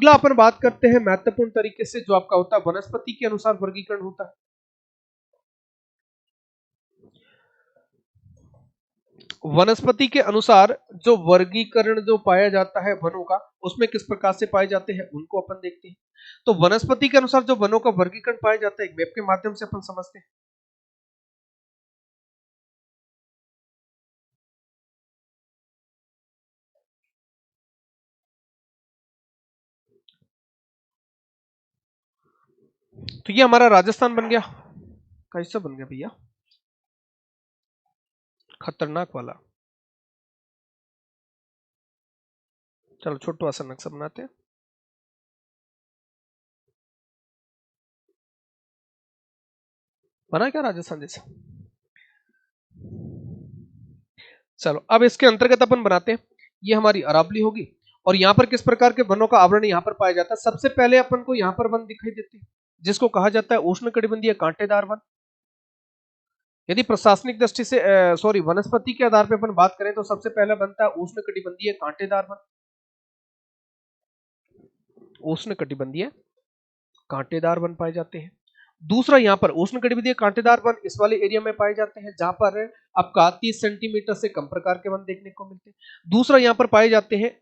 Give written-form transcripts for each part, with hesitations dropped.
अगला अपन बात करते हैं महत्वपूर्ण तरीके से जो आपका होता है वनस्पति के अनुसार वर्गीकरण होता है। वनस्पति के अनुसार जो वर्गीकरण जो पाया जाता है वनों का, उसमें किस प्रकार से पाए जाते हैं उनको अपन देखते हैं। तो वनस्पति के अनुसार जो वनों का वर्गीकरण पाया जाता है एक मैप के माध्यम से अपन समझते हैं। तो ये हमारा राजस्थान बन गया। कैसा बन गया भैया? खतरनाक वाला। चलो छोटा सा नक्शा बनाते हैं। बना क्या राजस्थान जैसा? चलो अब इसके अंतर्गत अपन बनाते हैं। ये हमारी अरावली होगी और यहाँ पर किस प्रकार के वनों का आवरण यहाँ पर पाया जाता है। सबसे पहले अपन को यहाँ पर वन दिखाई देते हैं जिसको कहा जाता है उष्णकटिबंधीय कांटेदार वन। यदि प्रशासनिक दृष्टि से सॉरी वनस्पति के आधार पर अपन बात करें तो सबसे पहला बनता है उष्णकटिबंधीय कांटेदार वन। उष्णकटिबंधीय कांटेदार वन पाए जाते हैं। दूसरा यहाँ पर उष्णकटिबंधीय कांटेदार वन इस वाले एरिया में पाए जाते हैं जहां पर आपका 30 सेंटीमीटर से कम प्रकार के वन देखने को मिलते हैं। दूसरा यहाँ पर पाए जाते हैं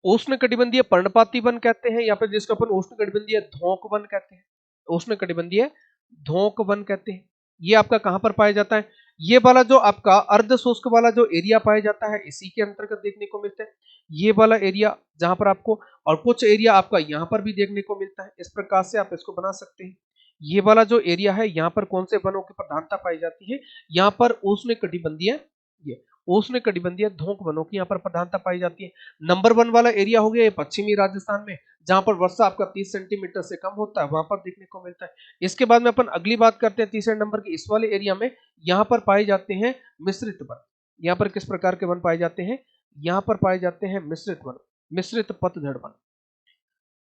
उष्णकटिबंधीय पर्णपाती वन कहते हैं, या फिर जिसको अपन उष्णकटिबंधीय धोंक वन कहते हैं। उष्णकटिबंधीय धोंक वन कहते हैं। ये आपका कहां पर पाया जाता है? ये वाला जो आपका अर्ध शुष्क वाला जो एरिया पाया जाता है इसी के अंतर्गत देखने को मिलता है। ये वाला एरिया जहां पर आपको, और कुछ एरिया आपका यहां पर भी देखने को मिलता है। इस प्रकार से आप इसको बना सकते हैं। ये वाला जो एरिया है यहाँ पर कौन से वनों की प्रधानता पाई जाती है? यहाँ पर उष्णकटिबंधीय, ये उष्णकटिबंधीय धोंक वनों की यहाँ पर प्रधानता पाई जाती है। नंबर 1 वाला एरिया हो गया ये पश्चिमी राजस्थान में, जहां पर वर्षा आपका 30 सेंटीमीटर से कम होता है, वहां पर देखने को मिलता है। इसके बाद में अपन अगली बात करते हैं तीसरे नंबर की, इस वाले एरिया में यहाँ पर पाए जाते हैं मिश्रित वन। यहाँ पर किस प्रकार के वन पाए जाते हैं? यहाँ पर पाए जाते हैं मिश्रित वन, मिश्रित पतझड़ वन,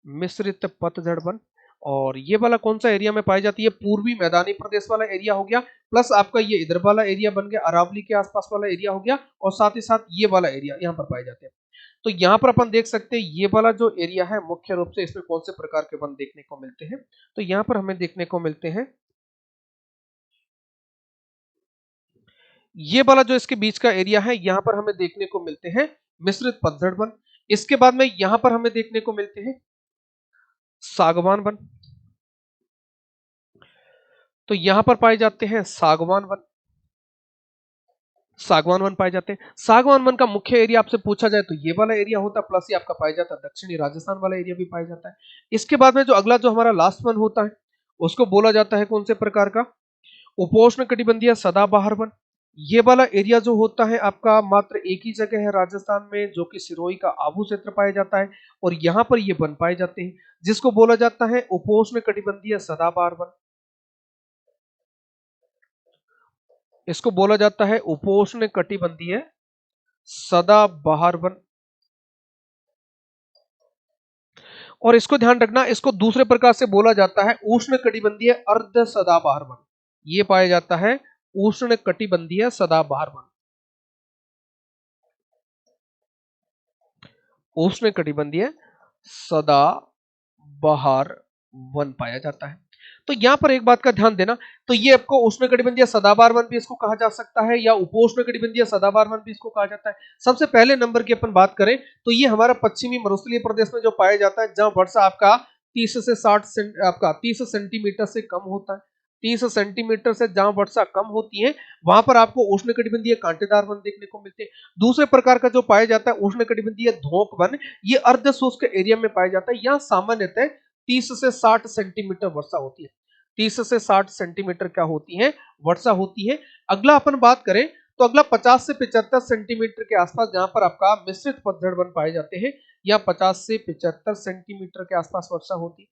मिश्रित पतझड़ वन। और ये वाला कौन सा एरिया में पाई जाती है? पूर्वी मैदानी प्रदेश वाला एरिया हो गया, प्लस आपका ये इधर वाला एरिया बन गया अरावली के आसपास वाला एरिया हो गया, और साथ ही साथ ये वाला एरिया यहाँ पर पाए जाते हैं। तो यहाँ पर अपन देख सकते हैं ये वाला जो एरिया है मुख्य रूप से इसमें कौन से प्रकार के वन देखने को मिलते हैं। तो यहाँ पर हमें देखने को मिलते हैं ये वाला जो इसके बीच का एरिया है, यहाँ पर हमें देखने को मिलते हैं मिश्रित पतझड़ वन। इसके बाद में यहाँ पर हमें देखने को मिलते हैं सागवान वन। तो यहां पर पाए जाते हैं सागवान वन, सागवान वन पाए जाते हैं। सागवान वन का मुख्य एरिया आपसे पूछा जाए तो ये वाला एरिया होता है, प्लस ये आपका पाया जाता है दक्षिणी राजस्थान वाला एरिया भी पाया जाता है। इसके बाद में जो अगला जो हमारा लास्ट वन होता है उसको बोला जाता है कौन से प्रकार का? उपोष्ण कटिबंधीय सदाबहार वन। ये वाला एरिया जो होता है आपका मात्र एक ही जगह है राजस्थान में, जो कि सिरोही का आबू क्षेत्र पाया जाता है, और यहाँ पर ये वन पाए जाते हैं जिसको बोला जाता है उपोष्ण कटिबंधीय सदाबहार वन। इसको बोला जाता है उपोष्ण कटिबंधीय सदाबहार वन। और इसको ध्यान रखना, इसको दूसरे प्रकार से बोला जाता है उष्ण कटिबंधीय अर्ध सदाबहार वन। ये पाया जाता है उष्ण कटिबंधीय सदाबहार वन, उष्ण कटिबंधीय सदाबहार वन पाया जाता है। तो यहां पर एक बात का ध्यान देना, तो ये आपको उष्णकटिबंधीय सदाबहार वन भी इसको कहा जा सकता है, या उपोष्णकटिबंधीय सदाबहार वन भी इसको कहा जाता है। सबसे पहले नंबर की अपन बात करें तो ये हमारा पश्चिमी मरुस्थलीय प्रदेश में जो पाया जाता है, जहां वर्षा आपका 30 से 60 आपका 30 सेंटीमीटर से कम होता है। 30 सेंटीमीटर से जहां वर्षा कम होती है वहां पर आपको उष्णकटिबंधीय कांटेदार वन देखने को मिलते हैं। दूसरे प्रकार का जो पाया जाता है उष्णकटिबंधीय धोंक वन, ये अर्ध शुष्क एरिया में पाया जाता है। यहाँ सामान्यतः 30 से 60 सेंटीमीटर वर्षा होती है। 30 से 60 सेंटीमीटर क्या होती है? वर्षा होती है। अगला अपन बात करें तो अगला 50 से 75 सेंटीमीटर के आसपास जहां पर आपका मिश्रित पतझड़ वन पाए जाते हैं, या 50 से 75 सेंटीमीटर के आसपास वर्षा होती है।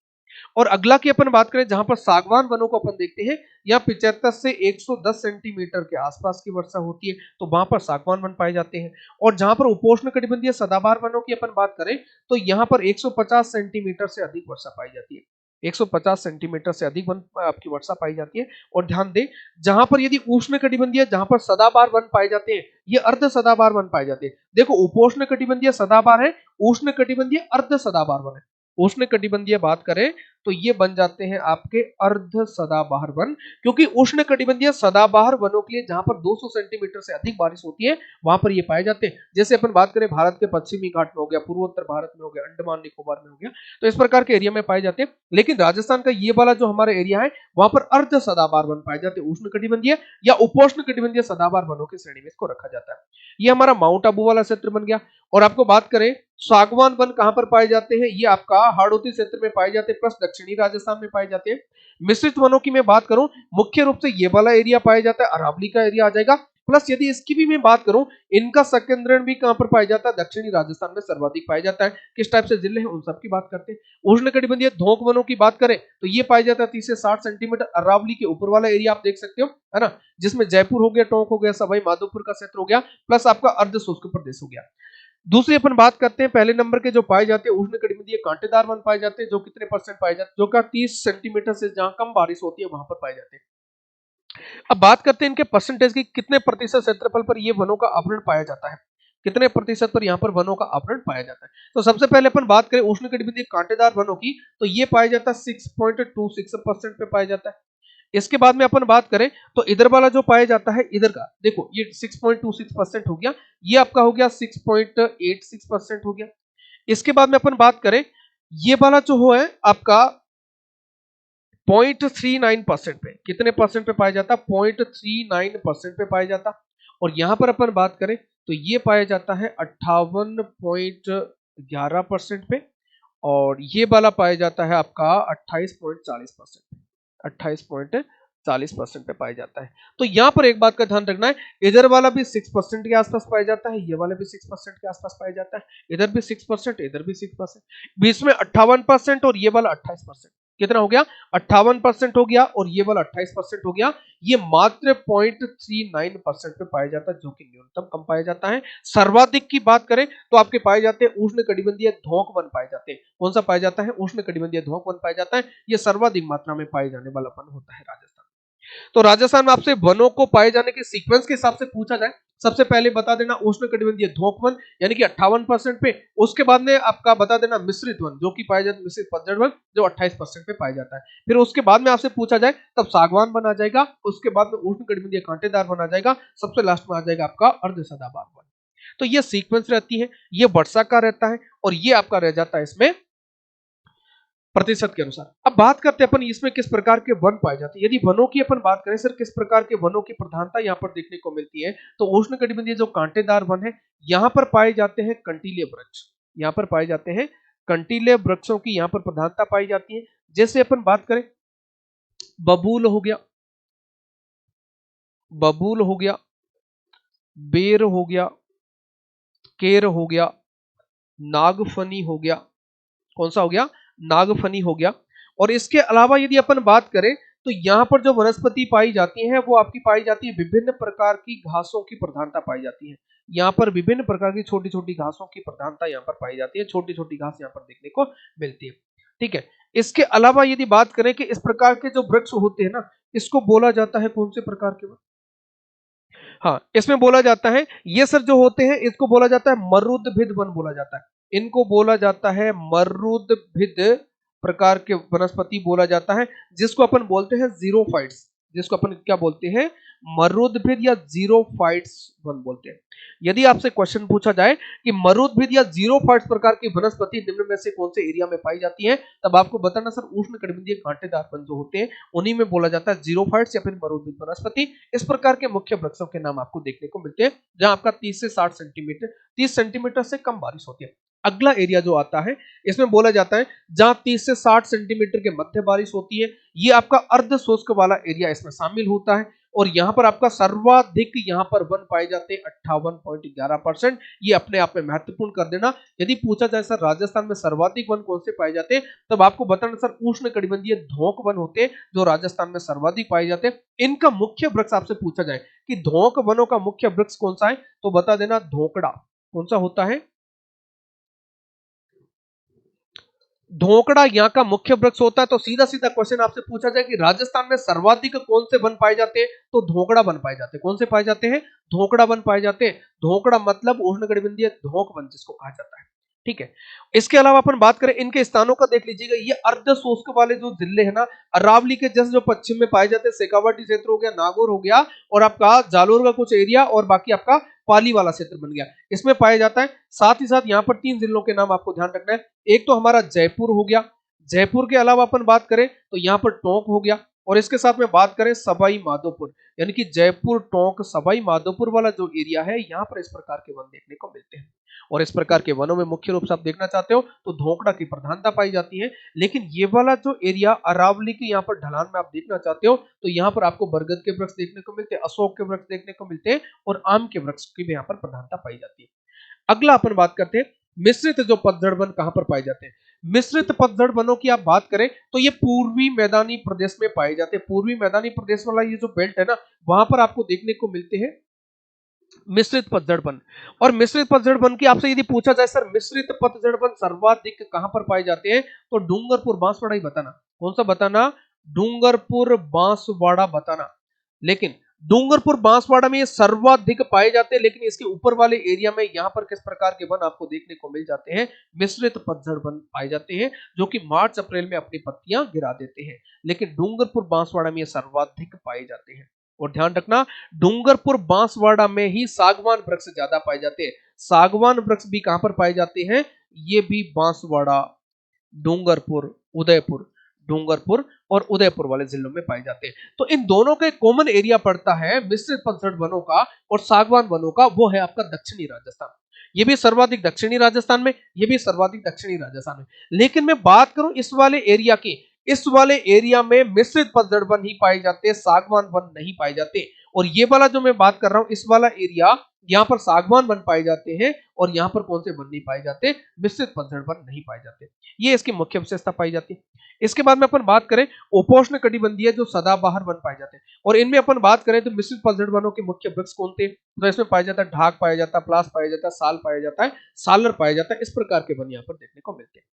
और अगला की अपन बात करें जहां पर सागवान वनों को अपन देखते हैं, या 75 से 110 सेंटीमीटर के आसपास की वर्षा होती है, तो वहां पर सागवान वन पाए जाते हैं। और जहां पर उपोष्ण कटिबंधीय सदाबहार वनों की अपन बात करें तो यहां पर 150 सेंटीमीटर से अधिक वर्षा पाई जाती है। 150 सेंटीमीटर से अधिक वन आपकी वर्षा पाई जाती है। और ध्यान दें, जहां पर यदि उष्णकटिबंधीय, जहां पर सदाबहार वन पाए जाते हैं, ये अर्ध सदाबहार वन पाए जाते हैं। देखो, उपोष्णकटिबंधीय सदाबहार है, उष्णकटिबंधीय अर्ध सदाबहार वन है। उष्णकटिबंधीय बात करें तो ये बन जाते हैं आपके अर्ध सदाबहार वन, क्योंकि उष्णकटिबंधीय सदाबहार वनों के लिए जहां पर 200 सेंटीमीटर से अधिक बारिश होती है वहां पर ये पाए जाते हैं। जैसे अपन बात करें भारत के पश्चिमी घाट में हो गया, पूर्वोत्तर भारत में हो गया, अंडमान निकोबार में हो गया, तो इस प्रकार के एरिया में पाए जाते हैं। लेकिन राजस्थान का ये वाला जो हमारा एरिया है वहां पर अर्ध सदाबहार वन पाए जाते हैं, उष्णकटिबंधीय या उपोष्णकटिबंधीय सदाबहार वनों की श्रेणी में इसको रखा जाता है। ये हमारा माउंट आबू वाला क्षेत्र बन गया। और आपको बात करें सागवान वन कहां पर पाए जाते हैं, ये आपका हाड़ौती क्षेत्र में पाए जाते हैं, प्लस दक्षिणी राजस्थान में पाए जाते हैं। मिश्रित वनों की मैं बात करूं, मुख्य रूप से ये वाला एरिया पाया जाता है, अरावली का एरिया आ जाएगा। प्लस यदि इसकी भी मैं बात करूं, इनका संकेंद्रण भी कहां पर पाया जाता है, दक्षिणी राजस्थान में सर्वाधिक पाया जाता है। किस टाइप से जिले हैं उन सब की बात करते हैं। उष्णकटिबंधीय धोंक वनों की बात करें तो ये पाया जाता है 30 से 60 सेंटीमीटर, अरावली के ऊपर वाला एरिया आप देख सकते हो, है ना, जिसमें जयपुर हो गया, टोंक हो गया, सवाई माधोपुर का क्षेत्र हो गया, प्लस आपका अर्ध शुष्क प्रदेश हो गया। दूसरी अपन बात करते हैं, पहले नंबर के जो पाए जाते हैं उष्णकटिबंधीय कांटेदार वन पाए जाते हैं, जो कितने परसेंट पाए जाते हैं, जो का 30 सेंटीमीटर से जहां कम बारिश होती है वहां पर पाए जाते हैं। अब बात करते हैं इनके परसेंटेज की, कितने प्रतिशत क्षेत्रफल पर ये वनों का आवरण पाया जाता है, कितने प्रतिशत पर यहाँ पर वनों का आवरण पाया जाता है। तो सबसे पहले अपन बात करें उष्णकटिबंधीय कांटेदार वनों की, तो ये पाया जाता है 6.26% पे पाया जाता है। इसके बाद में अपन बात करें तो इधर वाला जो पाया जाता है, इधर का देखो, ये 6.26% हो गया, ये आपका हो गया 6.86% हो गया। इसके बाद में अपन बात करें, ये वाला जो है आपका 0.39% पे, कितने परसेंट पे पाया जाता, 0.39% पे पाया जाता। और यहां पर अपन बात करें तो ये पाया जाता है 58.11% पे, और ये वाला पाया जाता है आपका 28.40% पे, 28.40% पे पाया जाता है। तो यहां पर एक बात का ध्यान रखना है, इधर वाला भी 6% के आसपास पाया जाता है, ये वाला भी 6% के आसपास पाया जाता है, इधर भी 6%, इधर भी 6%, बीच में 58% और ये वाला 28%, कितना हो गया, 58% हो गया, और ये वाला 28% हो गया। ये मात्र 0.39% पे पाया जाता है, जो कि न्यूनतम कम पाया जाता है। सर्वाधिक की बात करें तो आपके पाए जाते हैं उष्णकटिबंधीय धोंक वन पाए जाते हैं। कौन सा पाया जाता है, उष्णकटिबंधीय धोंक वन पाया जाता है, ये सर्वाधिक मात्रा में पाए जाने वाला वन होता है राजस्थान। तो राजस्थान में आपसे वनों को पाए जाने के सीक्वेंस के हिसाब से पूछा जाए, सबसे पहले बता देना उष्णकटिबंधीय धोंक वन यानी कि 58% पे, उसके बाद में आपका बता देना मिश्रित वन जो कि पाया जाता है, मिश्रित पतझड़ वन जो 28% पे पाया जाता है। फिर उसके बाद में आपसे पूछा जाए तब सागवान वन आ जाएगा, उसके बाद में उष्णकटिबंधीय कांटेदार वन आ जाएगा, सबसे लास्ट में आ जाएगा आपका अर्ध सदाबहार वन। तो ये सीक्वेंस रहती है, ये वर्षा का रहता है, और ये आपका रह जाता है इसमें प्रतिशत के अनुसार। अब बात करते हैं अपन इसमें किस प्रकार के वन पाए जाते हैं। यदि वनों की अपन बात करें सर, किस प्रकार के वनों की प्रधानता यहाँ पर देखने को मिलती है, तो उष्णकटिबंधीय जो कांटेदार वन है यहाँ पर पाए जाते हैं कंटीले वृक्ष, यहाँ पर पाए जाते हैं कंटीले वृक्षों की यहाँ पर प्रधानता पाई जाती है। जैसे अपन बात करें बबूल हो गया, बबूल हो गया, बेर हो गया, केर हो गया, नागफनी हो गया, कौन सा हो गया, नागफनी हो गया। और इसके अलावा यदि अपन बात करें तो यहाँ पर जो वनस्पति पाई जाती है वो आपकी पाई जाती है विभिन्न प्रकार की घासों की प्रधानता पाई जाती है। यहाँ पर विभिन्न प्रकार की छोटी छोटी घासों की प्रधानता यहाँ पर पाई जाती है, छोटी छोटी घास यहाँ पर देखने को मिलती है। ठीक है, इसके अलावा यदि बात करें कि इस प्रकार के जो वृक्ष होते हैं ना, इसको बोला जाता है कौन से प्रकार के वृक्ष, हाँ इसमें बोला जाता है, ये सर जो होते हैं इसको बोला जाता है मरुदभिद वन बोला जाता है, इनको बोला जाता है मरुदभिद प्रकार के वनस्पति बोला जाता है, जिसको अपन बोलते हैं जीरोफाइट्स, जिसको अपन क्या बोलते हैं, मरुदभिद या जीरोफाइट्स वन बोलते हैं। यदि आपसे क्वेश्चन पूछा जाए कि मरुदभिद या जीरोफाइट्स प्रकार की वनस्पति निम्न में से कौन से एरिया में पाई जाती है, तब आपको बताना सर उष्णकटिबंधीय कांटेदार वन जो होते हैं उन्हीं में बोला जाता है जीरोफाइट्स या फिर मरुदभिद वनस्पति। इस प्रकार के मुख्य वृक्षों के नाम आपको देखने को मिलते हैं जहां आपका 30 से 60 सेंटीमीटर 30 सेंटीमीटर से कम बारिश होती है। अगला एरिया जो आता है इसमें बोला जाता है जहां 30 से 60 सेंटीमीटर के मध्य बारिश होती है, ये आपका अर्ध शुष्क वाला एरिया इसमें शामिल होता है। और यहां पर आपका सर्वाधिक यहां पर वन पाए जाते हैं 58.11%, ये अपने आप में महत्वपूर्ण कर देना। यदि पूछा जाए सर राजस्थान में सर्वाधिक वन कौन से पाए जाते हैं, तब आपको बताना सर उष्णकटिबंधीय धोंक वन होते हैं जो राजस्थान में सर्वाधिक पाए जाते हैं। इनका मुख्य वृक्ष आपसे पूछा जाए कि धोंक वनों का मुख्य वृक्ष कौन सा है, तो बता देना धोकड़ा, कौन सा होता है, धोकड़ा यहाँ का मुख्य वृक्ष होता है। तो सीधा सीधा क्वेश्चन आपसे पूछा जाए कि राजस्थान में सर्वाधिक कौन से वन पाए जाते हैं, तो धोकड़ा वन पाए जाते हैं। कौन से पाए जाते हैं? धोकड़ा वन पाए जाते हैं। धोकड़ा मतलब उष्णकटिबंधीय धोक वन जिसको कहा जाता है, ठीक है। इसके अलावा अपन बात करें इनके स्थानों का, देख लीजिएगा ये अर्ध शुष्क वाले जो जिले हैं ना, अरावली के जस्ट जो पश्चिम में पाए जाते हैं, शेखावाटी क्षेत्र हो गया, नागौर हो गया, और आपका जालोर का कुछ एरिया, और बाकी आपका पाली वाला क्षेत्र बन गया, इसमें पाया जाता है। साथ ही साथ यहाँ पर 3 जिलों के नाम आपको ध्यान रखना है। एक तो हमारा जयपुर हो गया, जयपुर के अलावा अपन बात करें तो यहाँ पर टोंक हो गया, और इसके साथ में बात करें सवाई माधोपुर, यानी कि जयपुर, टोंक, सवाई माधोपुर वाला जो एरिया है, यहाँ पर इस प्रकार के वन देखने को मिलते हैं। और इस प्रकार के वनों में मुख्य रूप से आप देखना चाहते हो तो धोकड़ा की प्रधानता पाई जाती है। लेकिन ये वाला जो एरिया अरावली के यहाँ पर ढलान में आप देखना चाहते हो तो यहाँ पर आपको बरगद के वृक्ष देखने को मिलते हैं, अशोक के वृक्ष देखने को मिलते हैं, और आम के वृक्ष की भी यहाँ पर प्रधानता पाई जाती है। अगला अपन बात करते हैं मिश्रित जो पतझड़ वन कहां पर पाए जाते हैं। मिश्रित पतझड़ वनों की आप बात करें तो ये पूर्वी मैदानी प्रदेश में पाए जाते हैं। पूर्वी मैदानी प्रदेश वाला ये जो बेल्ट है ना, वहां पर आपको देखने को मिलते हैं मिश्रित पतझड़ वन। और मिश्रित पतझड़ वन की आपसे यदि पूछा जाए सर मिश्रित पतझड़ वन सर्वाधिक कहां पर पाए जाते हैं, तो डूंगरपुर बांसवाड़ा ही बताना। कौन सा बताना? डूंगरपुर बांसवाड़ा बताना। लेकिन डूंगरपुर बांसवाड़ा में ये सर्वाधिक पाए जाते हैं, लेकिन इसके ऊपर वाले एरिया में यहां पर किस प्रकार के वन आपको देखने को मिल जाते हैं? मिश्रित पतझड़ वन पाए जाते हैं, जो कि मार्च अप्रैल में अपनी पत्तियां गिरा देते हैं। लेकिन डूंगरपुर बांसवाड़ा में ये सर्वाधिक पाए जाते हैं। और ध्यान रखना डूंगरपुर बांसवाड़ा में ही सागवान वृक्ष ज्यादा पाए जाते हैं। सागवान वृक्ष भी कहां पर पाए जाते हैं? ये भी बांसवाड़ा, डूंगरपुर, उदयपुर, डूंगरपुर और उदयपुर वाले जिलों में पाए जाते हैं। तो इन दोनों का एक कॉमन एरिया पड़ता है मिश्रित पतझड़ वनों का और सागवान वनों का, वो है आपका दक्षिणी राजस्थान। ये भी सर्वाधिक दक्षिणी राजस्थान में, ये भी सर्वाधिक दक्षिणी राजस्थान में। लेकिन मैं बात करूं इस वाले एरिया की, इस वाले एरिया में मिश्रित पतझड़ वन ही पाए जाते हैं, सागवान वन नहीं पाए जाते। और ये वाला जो मैं बात कर रहा हूं इस वाला एरिया, यहाँ पर सागवान वन पाए जाते हैं, और यहाँ पर कौन से वन नहीं पाए जाते? मिश्रित पतझड़ वन नहीं पाए जाते। ये इसकी मुख्य विशेषता पाई जाती है। इसके बाद में अपन बात करें उपोष्ण कटिबंधीय जो सदाबहार वन पाए जाते हैं, और इनमें अपन बात करें तो मिश्रित पतझड़ वनों के मुख्य वृक्ष कौन थे? तो इसमें पाया जाता है ढाक पाया जाता है, प्लास पाया जाता है, साल पाया जाता है, सालर पाया जाता है। इस प्रकार के वन यहाँ पर देखने को मिलते हैं।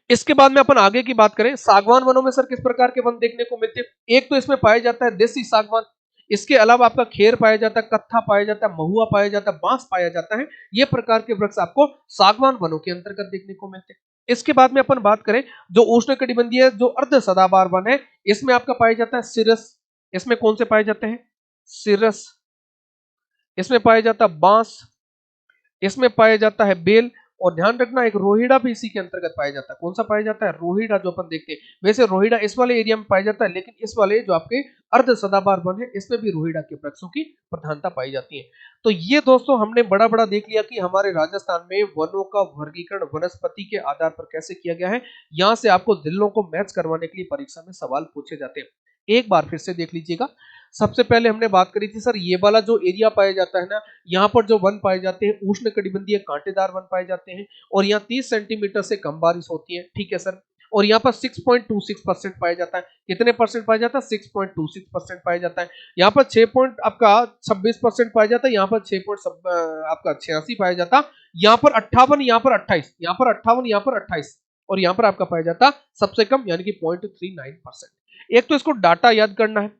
इसके बाद में अपन आगे की बात करें सागवान वनों में सर किस प्रकार के वन देखने को मिलते हैं? एक तो इसमें पाया जाता है देसी सागवान, इसके अलावा आपका खेर पाया जाता है, कत्था पाया जाता है, महुआ पाया जाता है, बांस पाया जाता है। ये प्रकार के वृक्ष आपको सागवान वनों के अंतर्गत देखने को मिलते हैं। इसके बाद में अपन बात करें जो उष्णकटिबंधीय जो अर्ध सदाबहार वन है, इसमें आपका पाया जाता है सिरस। इसमें कौन से पाए जाते हैं? सिरस। इसमें पाया जाता है बांस, इसमें पाया जाता है बेल, और ध्यान रखना एक रोहिड़ा भी इसी के अंतर्गत पाया जाता है। कौन सा पाया जाता है? रोहिड़ा, जो अपन देखते हैं। वैसे रोहिड़ा इस वाले एरिया में पाया जाता है, लेकिन इस वाले जो आपके अर्ध सदाबहार वन है इसमें भी रोहिड़ा के वृक्षों की प्रधानता पाई जाती है। तो ये दोस्तों हमने बड़ा बड़ा देख लिया कि हमारे राजस्थान में वनों का वर्गीकरण वनस्पति के आधार पर कैसे किया गया है। यहां से आपको जिलों को मैच करवाने के लिए परीक्षा में सवाल पूछे जाते हैं। एक बार फिर से देख लीजिएगा। सबसे पहले हमने बात करी थी सर ये वाला जो एरिया पाया जाता है ना, यहाँ पर जो वन पाए जाते हैं उष्णकटिबंधीय कांटेदार वन पाए जाते हैं, और यहाँ 30 सेंटीमीटर से कम बारिश होती है, ठीक है सर। और यहाँ पर 6.26% पाया जाता है। कितने परसेंट पाया जाता है? 6.26% पाया जाता है। यहाँ पर 6.26% पाया जाता है, यहाँ पर 6.86 पाया जाता है, यहाँ पर 58, यहाँ पर 28, यहाँ पर 58, यहाँ पर 28, और यहाँ पर आपका पाया जाता सबसे कम यानी कि 0.39%। एक तो इसको डाटा याद करना है,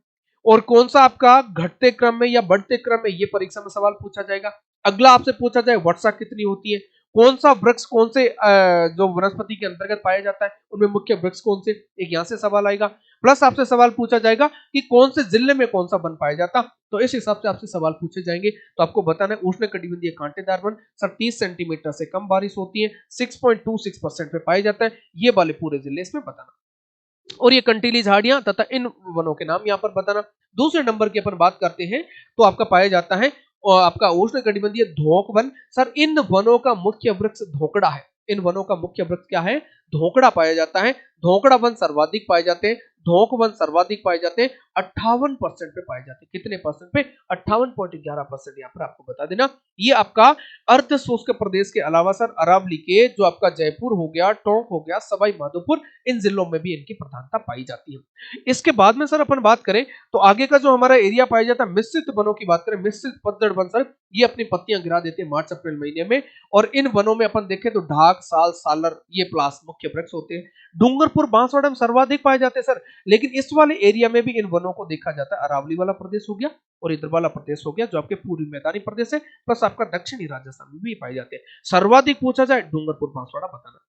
और कौन सा आपका घटते क्रम में या बढ़ते क्रम में, ये परीक्षा में सवाल पूछा जाएगा। अगला आपसे पूछा जाए वर्षा कितनी होती है, कौन सा वृक्ष कौन से जो वनस्पति के अंतर्गत पाया जाता है उनमें मुख्य वृक्ष कौन से, एक यहां से सवाल आएगा। प्लस आपसे सवाल पूछा जाएगा कि कौन से जिले में कौन सा वन पाया जाता, तो इस हिसाब से आपसे सवाल पूछे जाएंगे। तो आपको बताना है उष्णकटिबंधीय कांटेदार वन सर 30 सेंटीमीटर से कम बारिश होती है, 6.26% पे पाया जाता है, ये वाले पूरे जिले इसमें बताना। और ये कंटीली झाड़ियां तथा इन वनों के नाम यहां पर बताना। दूसरे नंबर की अपन बात करते हैं तो आपका पाया जाता है और आपका उष्णकटिबंधीय धोक वन। सर इन वनों का मुख्य वृक्ष धोकड़ा है। इन वनों का मुख्य वृक्ष क्या है? धोकड़ा पाया जाता है। धोकड़ा वन सर्वाधिक पाए जाते हैं, धोक वन सर्वाधिक पाए जाते हैं, 58% पे पाए जाते हैं। कितने परसेंट पे? 58.11%। यहाँ पर आपको बता देना, ये आपका अर्ध शुष्क प्रदेश के अलावा सर अरावली के जो आपका जयपुर हो गया, टोंक हो गया, सवाई माधोपुर, इन जिलों में भी इनकी प्रधानता पाई जाती है। इसके बाद में सर अपन बात करें तो आगे का जो हमारा एरिया पाया जाता है, मिश्रित वनों की बात करें, मिश्रित पतझड़ वन सर ये अपनी पत्तियां गिरा देते हैं मार्च अप्रैल महीने में। और इन वनों में अपन देखें तो ढाक, साल, सालर ये प्लास मुख्य वृक्ष होते हैं। डूंगरपुर, बांसवाड़ा में सर्वाधिक पाए जाते हैं सर, लेकिन इस वाले एरिया में भी इन वनों को देखा जाता है। अरावली वाला प्रदेश हो गया और इधर वाला प्रदेश हो गया जो आपके पूर्वी मैदानी प्रदेश है, प्लस आपका दक्षिणी राजस्थान में भी पाए जाते हैं। सर्वाधिक पूछा जाए डूंगरपुर, बांसवाड़ा बताना।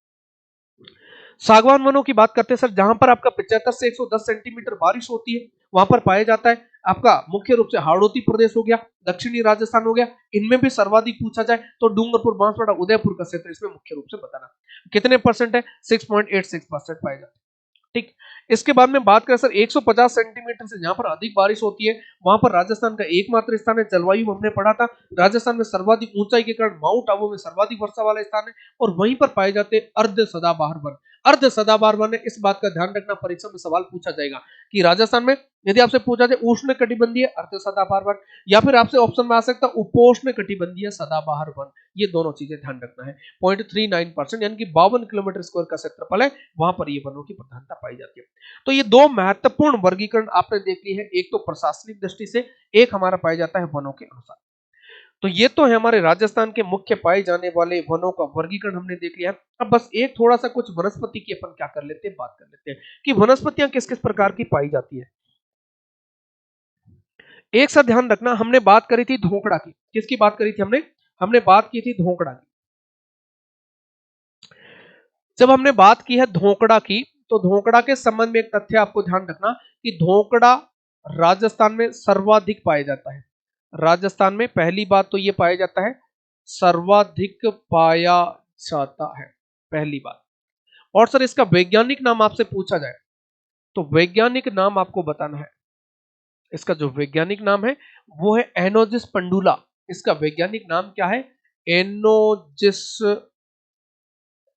सागवान वनों की बात करते हैं सर, जहां पर आपका 75 से 110 सेंटीमीटर बारिश होती है वहां पर पाया जाता है। आपका मुख्य रूप से हाड़ौती प्रदेश हो गया, दक्षिणी राजस्थान हो गया, इनमें भी सर्वाधिक पूछा जाए तो डूंगरपुर, बांसवाड़ा, उदयपुर का क्षेत्र इसमें मुख्य रूप से बताना। कितने परसेंट है? 6.86% पाए जाते हैं। ठीक, इसके बाद में बात करें सर 150 सेंटीमीटर से जहां पर अधिक बारिश होती है वहां पर राजस्थान का एकमात्र स्थान है। जलवायु हमने पढ़ा था, राजस्थान में सर्वाधिक ऊंचाई के कारण माउंट आबू में सर्वाधिक वर्षा वाला स्थान है और वहीं पर पाए जाते हैं अर्ध सदाबहार वन। अर्ध सदाबहार वन है, इस बात का ध्यान रखना, परीक्षा में सवाल पूछा जाएगा कि राजस्थान में यदि आपसे पूछा जाए उष्ण कटिबंधीय अर्ध सदाबहार वन या फिर आपसे ऑप्शन में आ सकता है उपोष्ण कटिबंधीय सदाबहार वन, ये दोनों चीजें ध्यान रखना है। 0.39% यानी कि 52 किलोमीटर स्क्वायर का क्षेत्रफल है, वहां पर ये वनों की प्रधानता पाई जाती है। तो ये दो महत्वपूर्ण वर्गीकरण आपने देख ली है, एक तो प्रशासनिक दृष्टि से, एक हमारा पाया जाता है वनों के अनुसार। तो ये तो है हमारे राजस्थान के मुख्य पाए जाने वाले वनों का वर्गीकरण हमने देख लिया। अब बस एक थोड़ा सा कुछ वनस्पति की अपन क्या कर लेते हैं, बात कर लेते हैं कि वनस्पतियां किस किस प्रकार की पाई जाती है। एक सा ध्यान रखना, हमने बात करी थी धोकड़ा की। किसकी बात करी थी हमने? हमने बात की थी धोकड़ा की। जब हमने बात की है धोकड़ा की तो धोकड़ा के संबंध में एक तथ्य आपको ध्यान रखना कि धोकड़ा राजस्थान में सर्वाधिक पाया जाता है। राजस्थान में पहली बात तो ये पाया जाता है, सर्वाधिक पाया जाता है, पहली बात। और सर इसका वैज्ञानिक नाम आपसे पूछा जाए तो वैज्ञानिक नाम आपको बताना है। इसका जो वैज्ञानिक नाम है वो है एनोजिस पंडुला। इसका वैज्ञानिक नाम क्या है? एनोजिस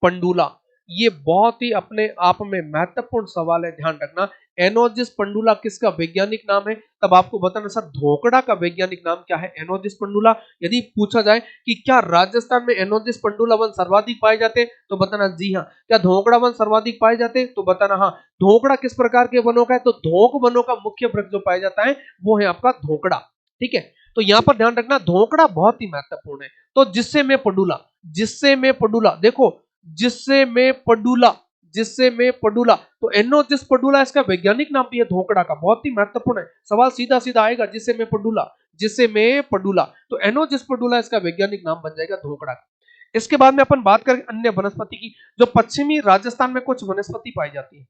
पंडुला। ये बहुत ही अपने आप में महत्वपूर्ण सवाल है, ध्यान रखना। एनोजिस पंडुला किसका वैज्ञानिक नाम है? तब आपको बताना सर धोकड़ा का वैज्ञानिक नाम क्या है? एनोजिस पंडुला। यदि पूछा जाए कि क्या राजस्थान में एनोजिस पंडुला वन सर्वाधिक पाए जाते हैं तो बताना जी हाँ। क्या धोकड़ा वन सर्वाधिक पाए जाते हैं तो बताना हाँ। धोकड़ा किस प्रकार के वनों का है? तो धोक वनों का मुख्य वृक्ष जो पाया जाता है वो है आपका धोकड़ा। ठीक है, तो यहां पर ध्यान रखना धोकड़ा बहुत ही महत्वपूर्ण है। तो जिससे मैं पंडुला, जिससे मैं पंडुला, देखो जिससे में पडुला, जिससे में पडुला, तो एनोजिस पडुला इसका वैज्ञानिक नाम भी है धोकड़ा का, बहुत ही महत्वपूर्ण है। सवाल सीधा सीधा आएगा, जिससे में पडुला, जिससे में पडुला, तो एनोजिस पडुला इसका वैज्ञानिक नाम बन जाएगा धोकड़ा का। इसके बाद में अपन बात करें अन्य वनस्पति की, जो पश्चिमी राजस्थान में कुछ वनस्पति पाई जाती है।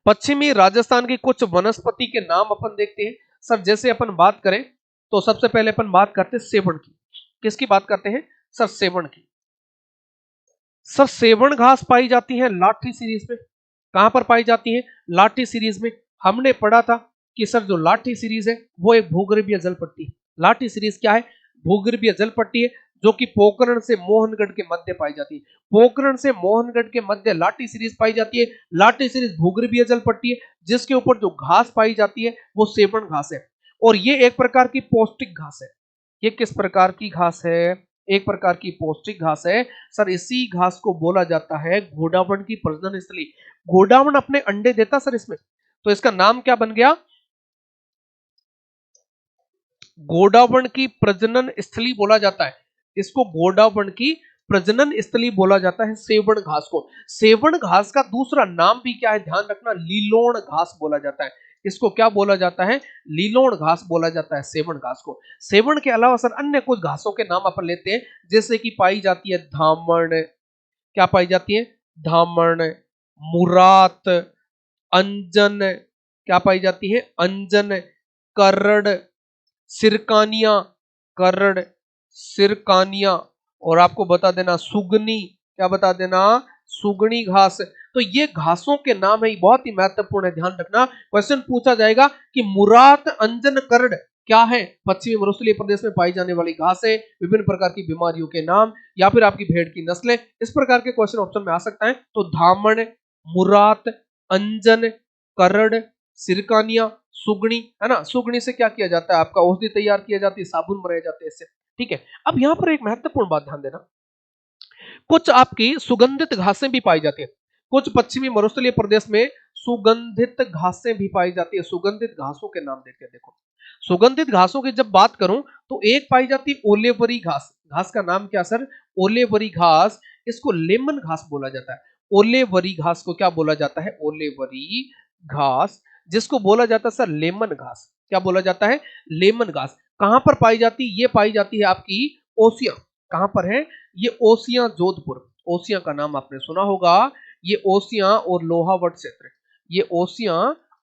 पश्चिमी राजस्थान की कुछ वनस्पति के नाम अपन देखते हैं सर। जैसे अपन बात करें तो सबसे पहले अपन बात करते हैं सेवण की। किसकी बात करते हैं सर? सेवण की। सर सेवण घास पाई जाती है लाठी सीरीज में। कहां पर पाई जाती है? लाठी सीरीज में। हमने पढ़ा था कि सर जो लाठी सीरीज है वो एक भूगर्भीय जल पट्टी है। लाठी सीरीज क्या है? भूगर्भीय जल पट्टी है जो कि पोखरण से मोहनगढ़ के मध्य पाई जाती है। पोखरण से मोहनगढ़ के मध्य लाठी सीरीज पाई जाती है। लाठी सीरीज भूगर्भीय जल पट्टी है जिसके ऊपर जो घास पाई जाती है वो सेवण घास है और ये एक प्रकार की पौष्टिक घास है। ये किस प्रकार की घास है? एक प्रकार की पौष्टिक घास है सर। इसी घास को बोला जाता है घोड़ावण की प्रजनन स्थली। घोड़ावण अपने अंडे देता सर इसमें, तो इसका नाम क्या बन गया? घोड़ावण की प्रजनन स्थली बोला जाता है इसको। घोड़ावण की प्रजनन स्थली बोला जाता है सेवण घास को। सेवण घास का दूसरा नाम भी क्या है? ध्यान रखना, लीलोण घास बोला जाता है इसको। क्या बोला जाता है? लीलोण घास बोला जाता है सेवण घास को। सेवण के अलावा सर अन्य कुछ घासों के नाम अपन लेते हैं, जैसे कि पाई जाती है धामण। क्या पाई जाती है? धामण, मुरात, अंजन। क्या पाई जाती है? अंजन, करड़, सिरकानिया, करड़, सिरकानिया, और आपको बता देना सुगनी। क्या बता देना? सुगनी घास। तो ये घासों के नाम है, बहुत ही महत्वपूर्ण है, ध्यान रखना। क्वेश्चन पूछा जाएगा कि मुरात, अंजन, करड़ क्या है? पश्चिमी मरुस्थलीय प्रदेश में पाई जाने वाली घासें, विभिन्न प्रकार की बीमारियों के नाम, या फिर आपकी भेड़ की नस्लें। इस प्रकार के क्वेश्चन ऑप्शन में आ सकता है। तो धामण, मुरात, अंजन, करड़, सिरकानिया, सुगनी, है ना। सुगनी से क्या किया जाता है? आपका औषधि तैयार किया जाती है, साबुन बनाए जाते हैं इससे। ठीक है, अब यहां पर एक महत्वपूर्ण बात ध्यान देना, कुछ आपकी सुगंधित घासें भी पाई जाती है। कुछ पश्चिमी मरुस्थलीय प्रदेश में सुगंधित घासें भी पाई जाती है। सुगंधित घासों के नाम देख के देखो। सुगंधित घासों की जब बात करूं तो एक पाई जाती है ओलेवरी घास। घास का नाम क्या सर? ओलेवरी घास। इसको लेमन घास बोला जाता है। ओलेवरी घास को क्या बोला जाता है? ओलेवरी घास। जिसको बोला जाता है सर लेमन घास। क्या बोला जाता है? लेमन घास। कहां पर पाई जाती है? ये पाई जाती है आपकी ओसिया। कहां पर है? ये ओसिया जोधपुर। ओसिया का नाम आपने सुना होगा। ये ओसिया और लोहावट क्षेत्र, ये ओसिया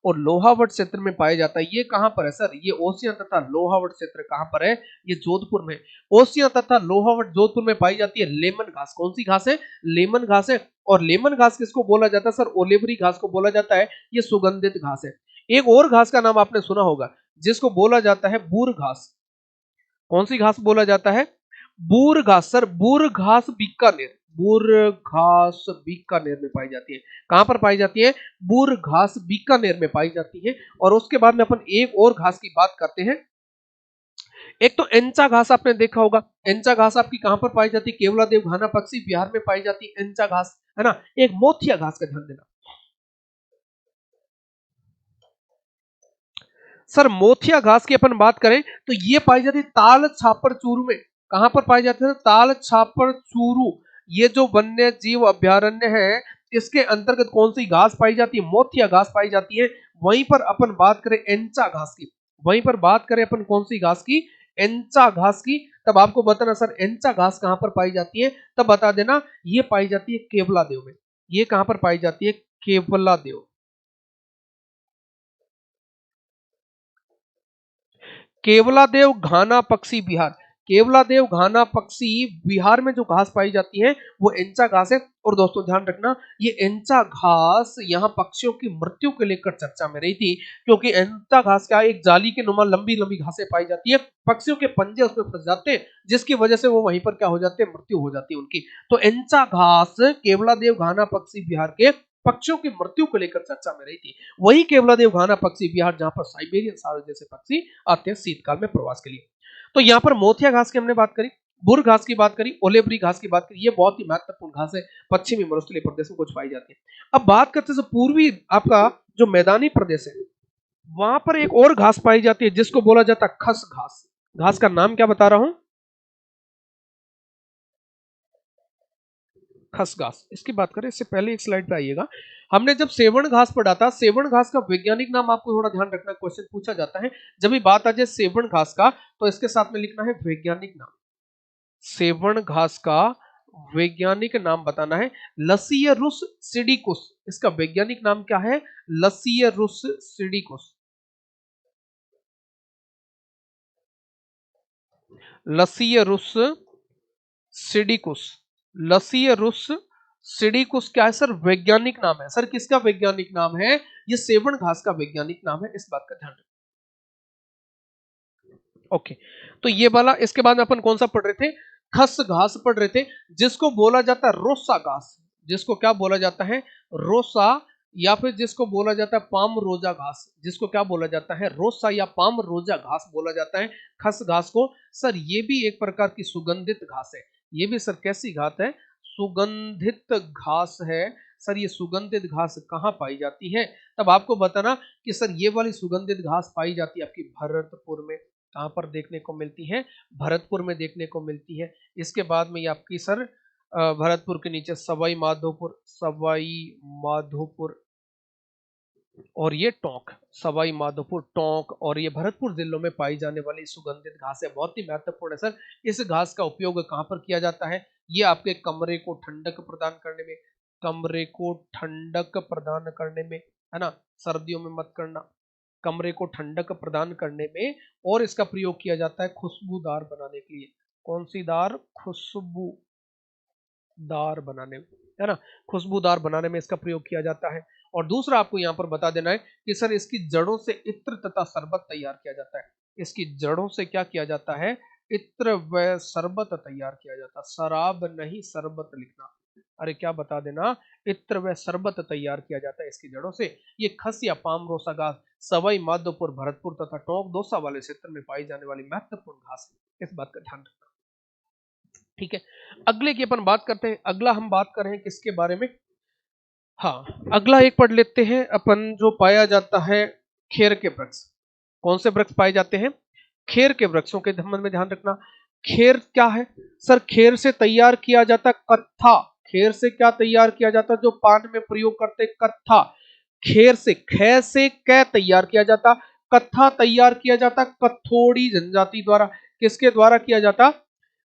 और लोहावट क्षेत्र में पाया जाता है। ये कहां पर है सर? ये ओसिया तथा लोहावट क्षेत्र कहां पर है? ये जोधपुर में। ओसिया तथा लोहावट जोधपुर में पाई जाती है लेमन घास। कौन सी घास है? लेमन घास है। और लेमन घास किसको बोला जाता है सर? ओलेवरी घास को बोला जाता है। ये सुगंधित घास है। एक और घास का नाम आपने सुना होगा जिसको बोला जाता है बूर घास। कौन सी घास बोला जाता है? बूर घास। सर बूर घास बीकानेर, बूर घास बीकानेर में पाई जाती है। कहां पर पाई जाती है? बूर घास बीकानेर में पाई जाती है। और उसके बाद में अपन एक और घास की बात करते हैं। एक तो एंचा घास आपने देखा होगा। एंचा घास आपकी कहां पर पाई जाती है? केवला देव घाना पक्षी बिहार में पाई जाती है एंचा घास, है ना। एक मोथिया घास का ध्यान देना सर। मोथिया घास की अपन बात करें तो ये पाई जाती है ताल छापर चूरू में। कहां पर पाई जाती है? ताल छापर चूरू। ये जो वन्य जीव अभ्यारण्य है इसके अंतर्गत कौन सी घास पाई जाती है? मोथिया घास पाई जाती है। वहीं पर अपन बात करें एंचा घास की, वहीं पर बात करें अपन कौन सी घास की? एंचा घास की। तब आपको बताना सर एंचा घास कहां पर पाई जाती है, तब बता देना। ये पाई जाती है केवला देव में। ये कहां पर पाई जाती है? केवला देव। केवलादेव घाना पक्षी बिहार। केवलादेव घाना पक्षी बिहार में जो घास पाई जाती है वो एंचा घास है। और दोस्तों ध्यान रखना, ये एंचा घास यहाँ पक्षियों की मृत्यु को लेकर चर्चा में रही थी, क्योंकि एंचा घास क्या, एक जाली के नुमा लंबी लंबी घासें पाई जाती है। पक्षियों के पंजे उसमें फंस जाते हैं, जिसकी वजह से वो वहीं पर क्या हो जाते हैं? मृत्यु हो जाती है उनकी। तो एंचा घास केवलादेव घाना पक्षी बिहार के पक्षियों की मृत्यु को लेकर चर्चा में रही थी। वही केवलादेव घाना पक्षी बिहार जहां पर साइबेरियन सारस जैसे पक्षी आते हैं शीतकाल में प्रवास के लिए। तो यहाँ पर मोथिया घास की हमने बात करी, बुर घास की बात करी, ओलेवरी घास की बात करी। ये बहुत ही महत्वपूर्ण घास है, पश्चिमी मरुस्थलीय प्रदेश में कुछ पाई जाती है। अब बात करते हैं पूर्वी आपका जो मैदानी प्रदेश है वहां पर एक और घास पाई जाती है जिसको बोला जाता है खस घास। घास का नाम क्या बता रहा हूं? खस घास। इसकी बात करें इससे पहले एक स्लाइड पे आइएगा। हमने जब सेवण घास पढ़ा था, सेवण घास का वैज्ञानिक नाम आपको थोड़ा ध्यान रखना, क्वेश्चन पूछा जाता है जब भी बात आ जाए सेवण घास का तो इसके साथ में लिखना है वैज्ञानिक नाम। सेवण घास का वैज्ञानिक नाम बताना है लसियरुस सिडिकुस। इसका वैज्ञानिक नाम क्या है? लसियरुस सिडिकुस। लसियरुस सिडिकुस। लसियरुस सिडिकुस क्या है सर? वैज्ञानिक नाम है। सर किसका वैज्ञानिक नाम है? ये सेवण घास का वैज्ञानिक नाम है, इस बात का ध्यान रखें। ओके, तो ये वाला। इसके बाद में अपन कौन सा पढ़ रहे थे? खस घास पढ़ रहे थे, जिसको बोला जाता है रोसा घास। जिसको क्या बोला जाता है? रोसा, या फिर जिसको बोला जाता है पाम रोजा घास। जिसको क्या बोला जाता है? रोसा या पाम रोजा घास बोला जाता है खस घास को। सर ये भी एक प्रकार की सुगंधित घास है। ये भी सर कैसी घास है? सुगंधित घास है। सर ये सुगंधित घास कहाँ पाई जाती है? तब आपको बताना कि सर ये वाली सुगंधित घास पाई जाती है आपकी भरतपुर में। कहां पर देखने को मिलती है? भरतपुर में देखने को मिलती है। इसके बाद में ये आपकी सर भरतपुर के नीचे सवाई माधोपुर, सवाई माधोपुर और ये टोंक, सवाई माधोपुर, टोंक और ये भरतपुर जिलों में पाई जाने वाली सुगंधित घास है। बहुत ही महत्वपूर्ण है सर। इस घास का उपयोग कहां पर किया जाता है? ये आपके कमरे को ठंडक प्रदान करने में, कमरे को ठंडक प्रदान करने में, है ना। सर्दियों में मत करना। कमरे को ठंडक प्रदान करने में, और इसका प्रयोग किया जाता है खुशबूदार बनाने के लिए। कौन सी दार? खुशबूदार बनाने में, है ना। खुशबूदार बनाने में इसका प्रयोग किया जाता है। और दूसरा आपको यहाँ पर बता देना है कि सर इसकी जड़ों से इत्र तथा शरबत तैयार किया जाता है। इसकी जड़ों से क्या किया जाता है? इत्र व शरबत तैयार किया जाता है। शराब नहीं शरबत लिखना। अरे क्या बता देना, इत्र व शरबत तैयार किया जाता है इसकी जड़ों से। ये खस या पाम रोसा घास सवाई माधोपुर, भरतपुर तथा टोंक दोसा वाले क्षेत्र में पाई जाने वाली महत्वपूर्ण घास है। इस बात का ध्यान रखना। ठीक है, अगले की अपन बात करते हैं। अगला हम बात कर रहे हैं किसके बारे में? हाँ, अगला एक पढ़ लेते हैं अपन, जो पाया जाता है खेर के वृक्ष। कौन से वृक्ष पाए जाते हैं? खेर के वृक्षों के संबंध में ध्यान रखना। खेर क्या है? सर खेर से तैयार किया जाता कत्था। खेर से क्या तैयार किया जाता? जो पान में प्रयोग करते कत्था। खेर से, खे से कै तैयार किया जाता। कत्था तैयार किया जाता कथोड़ी जनजाति द्वारा। किसके द्वारा किया जाता?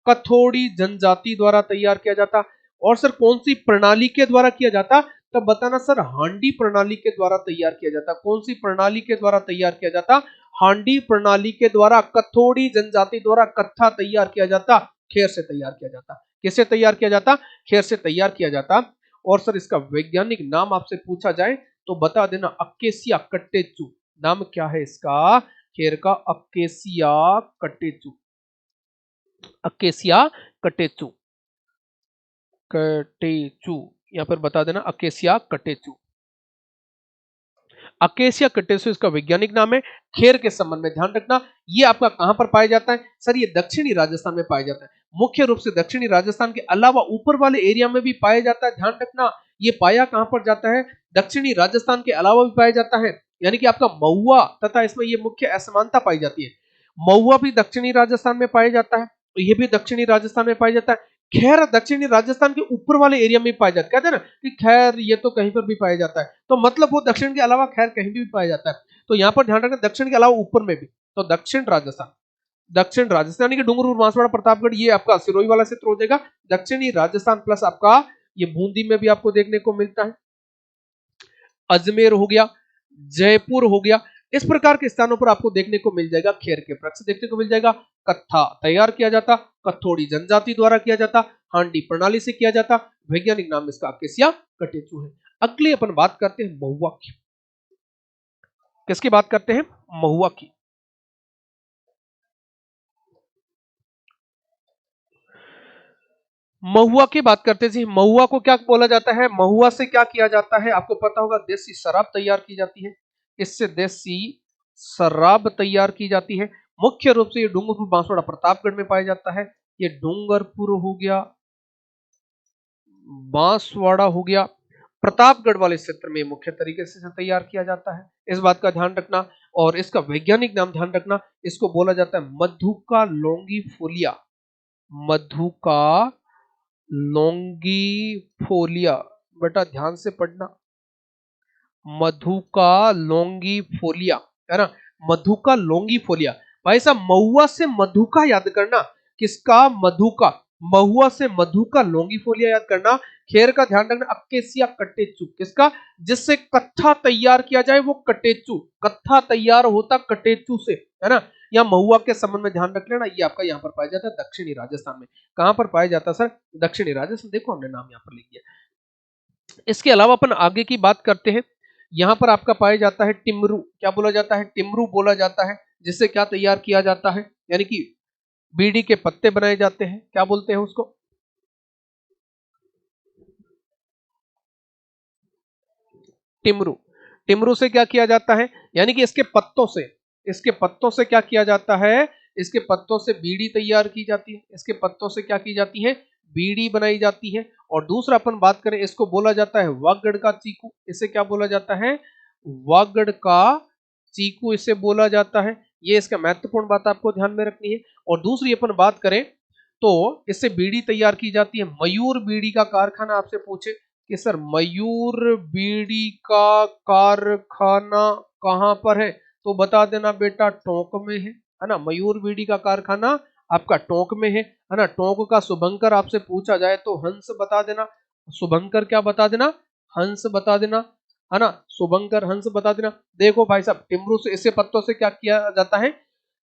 कथोड़ी जनजाति द्वारा तैयार किया जाता। और सर कौन सी प्रणाली के द्वारा किया जाता? तब बताना सर, हांडी प्रणाली के द्वारा तैयार किया जाता। कौन सी प्रणाली के द्वारा तैयार किया जाता? हांडी प्रणाली के द्वारा कथोड़ी जनजाति द्वारा कत्था तैयार किया जाता। खेर से तैयार किया जाता। किससे तैयार किया जाता? खेर से तैयार किया जाता। और सर इसका वैज्ञानिक नाम आपसे पूछा जाए तो बता देना, अकेसिया कट्टेचू। नाम क्या है इसका? खेर का acacia catechu. Acacia catechu. Catechu यहां पर बता देना, अकेसिया कटेचू। अकेसिया कटेचू इसका वैज्ञानिक नाम है। खेर के संबंध में ध्यान रखना, ये आपका कहां पर पाया जाता है? सर ये दक्षिणी राजस्थान में पाया जाता है। मुख्य रूप से दक्षिणी राजस्थान के अलावा ऊपर वाले एरिया में भी पाया जाता है। ध्यान रखना, ये पाया कहां पर जाता है? दक्षिणी राजस्थान के अलावा भी पाया जाता है। यानी कि आपका महुआ तथा इसमें ये मुख्य असमानता पाई जाती है। महुआ भी दक्षिणी राजस्थान में पाया जाता है, तो ये भी दक्षिणी राजस्थान में पाया जाता है। खैर दक्षिणी राजस्थान के ऊपर वाले एरिया में पाया जाता है। कहते हैं ना कि खैर ये तो कहीं पर भी पाया जाता है, तो मतलब वो दक्षिण के अलावा खैर कहीं भी पाया जाता है। तो यहाँ पर ध्यान रखना, दक्षिण के अलावा ऊपर में भी। तो दक्षिण राजस्थान, दक्षिण राजस्थान यानी कि डूंगरपुर, बांसवाड़ा, प्रतापगढ़, ये आपका सिरोही वाला क्षेत्र हो जाएगा। दक्षिणी राजस्थान प्लस आपका ये बूंदी में भी आपको देखने को मिलता है। अजमेर हो गया, जयपुर हो गया, इस प्रकार के स्थानों पर आपको देखने को मिल जाएगा खेर के वृक्ष देखने को मिल जाएगा। कत्था तैयार किया जाता, कथोड़ी जनजाति द्वारा किया जाता, हांडी प्रणाली से किया जाता। वैज्ञानिक नाम इसका अकेसिया कटेचू है। अगली अपन बात करते हैं महुआ की। किसकी बात करते हैं? महुआ की। महुआ की बात करते जी। महुआ को क्या बोला जाता है? महुआ से क्या किया जाता है? आपको पता होगा, देसी शराब तैयार की जाती है। इससे देसी शराब तैयार की जाती है। मुख्य रूप से ये डूंगरपुर, बांसवाड़ा, प्रतापगढ़ में पाया जाता है। ये डूंगरपुर हो गया, बांसवाड़ा हो गया, प्रतापगढ़ वाले क्षेत्र में मुख्य तरीके से तैयार किया जाता है। इस बात का ध्यान रखना। और इसका वैज्ञानिक नाम ध्यान रखना, इसको बोला जाता है मधुका लॉन्गिफोलिया। मधुका लॉन्गिफोलिया। बेटा ध्यान से पढ़ना, मधुका लॉन्गिफोलिया, है ना? मधुका लॉन्गिफोलिया। भाई साहब, महुआ से मधुका याद करना। किसका? मधुका। महुआ से मधुका लॉन्गिफोलिया याद करना। खेर का ध्यान रखना, अकेसिया कटेचू। किसका? जिससे कत्था तैयार किया जाए वो कटेचू। कत्था तैयार होता कटेचू से, है ना? या महुआ के संबंध में ध्यान रख लेना, ये आपका यहाँ पर पाया जाता है दक्षिणी राजस्थान में। कहां पर पाया जाता है सर? दक्षिणी राजस्थान। देखो हमने नाम यहाँ पर लिख दिया। इसके अलावा अपन आगे की बात करते हैं। यहां पर आपका पाया जाता है टिमरू। क्या बोला जाता है? टिमरू बोला जाता है। जिससे क्या तैयार किया जाता है? यानी कि बीड़ी के पत्ते बनाए जाते हैं। क्या बोलते हैं उसको? टिमरू। टिमरू से क्या किया जाता है? यानी कि इसके पत्तों से, इसके पत्तों से क्या किया जाता है? इसके पत्तों से बीड़ी तैयार की जाती है। इसके पत्तों से क्या की जाती है? बीड़ी बनाई जाती है। और दूसरा अपन बात करें, इसको बोला जाता है वागड़ का चीकू। इसे क्या बोला जाता है? वागड़ का चीकू इसे बोला जाता है। ये इसका महत्वपूर्ण बात आपको ध्यान में रखनी है। और दूसरी अपन बात करें तो इससे बीड़ी तैयार की जाती है। मयूर बीड़ी का कारखाना आपसे पूछे कि सर मयूर बीड़ी का कारखाना कहां पर है, तो बता देना बेटा टोंक में है ना? मयूर बीड़ी का कारखाना आपका टोंक में है ना? टोंक का शुभंकर आपसे पूछा जाए तो हंस बता देना। शुभंकर क्या बता देना? हंस बता देना, है ना? शुभंकर हंस बता देना। देखो भाई साहब, टिमरू से, इससे पत्तों से क्या किया जाता है?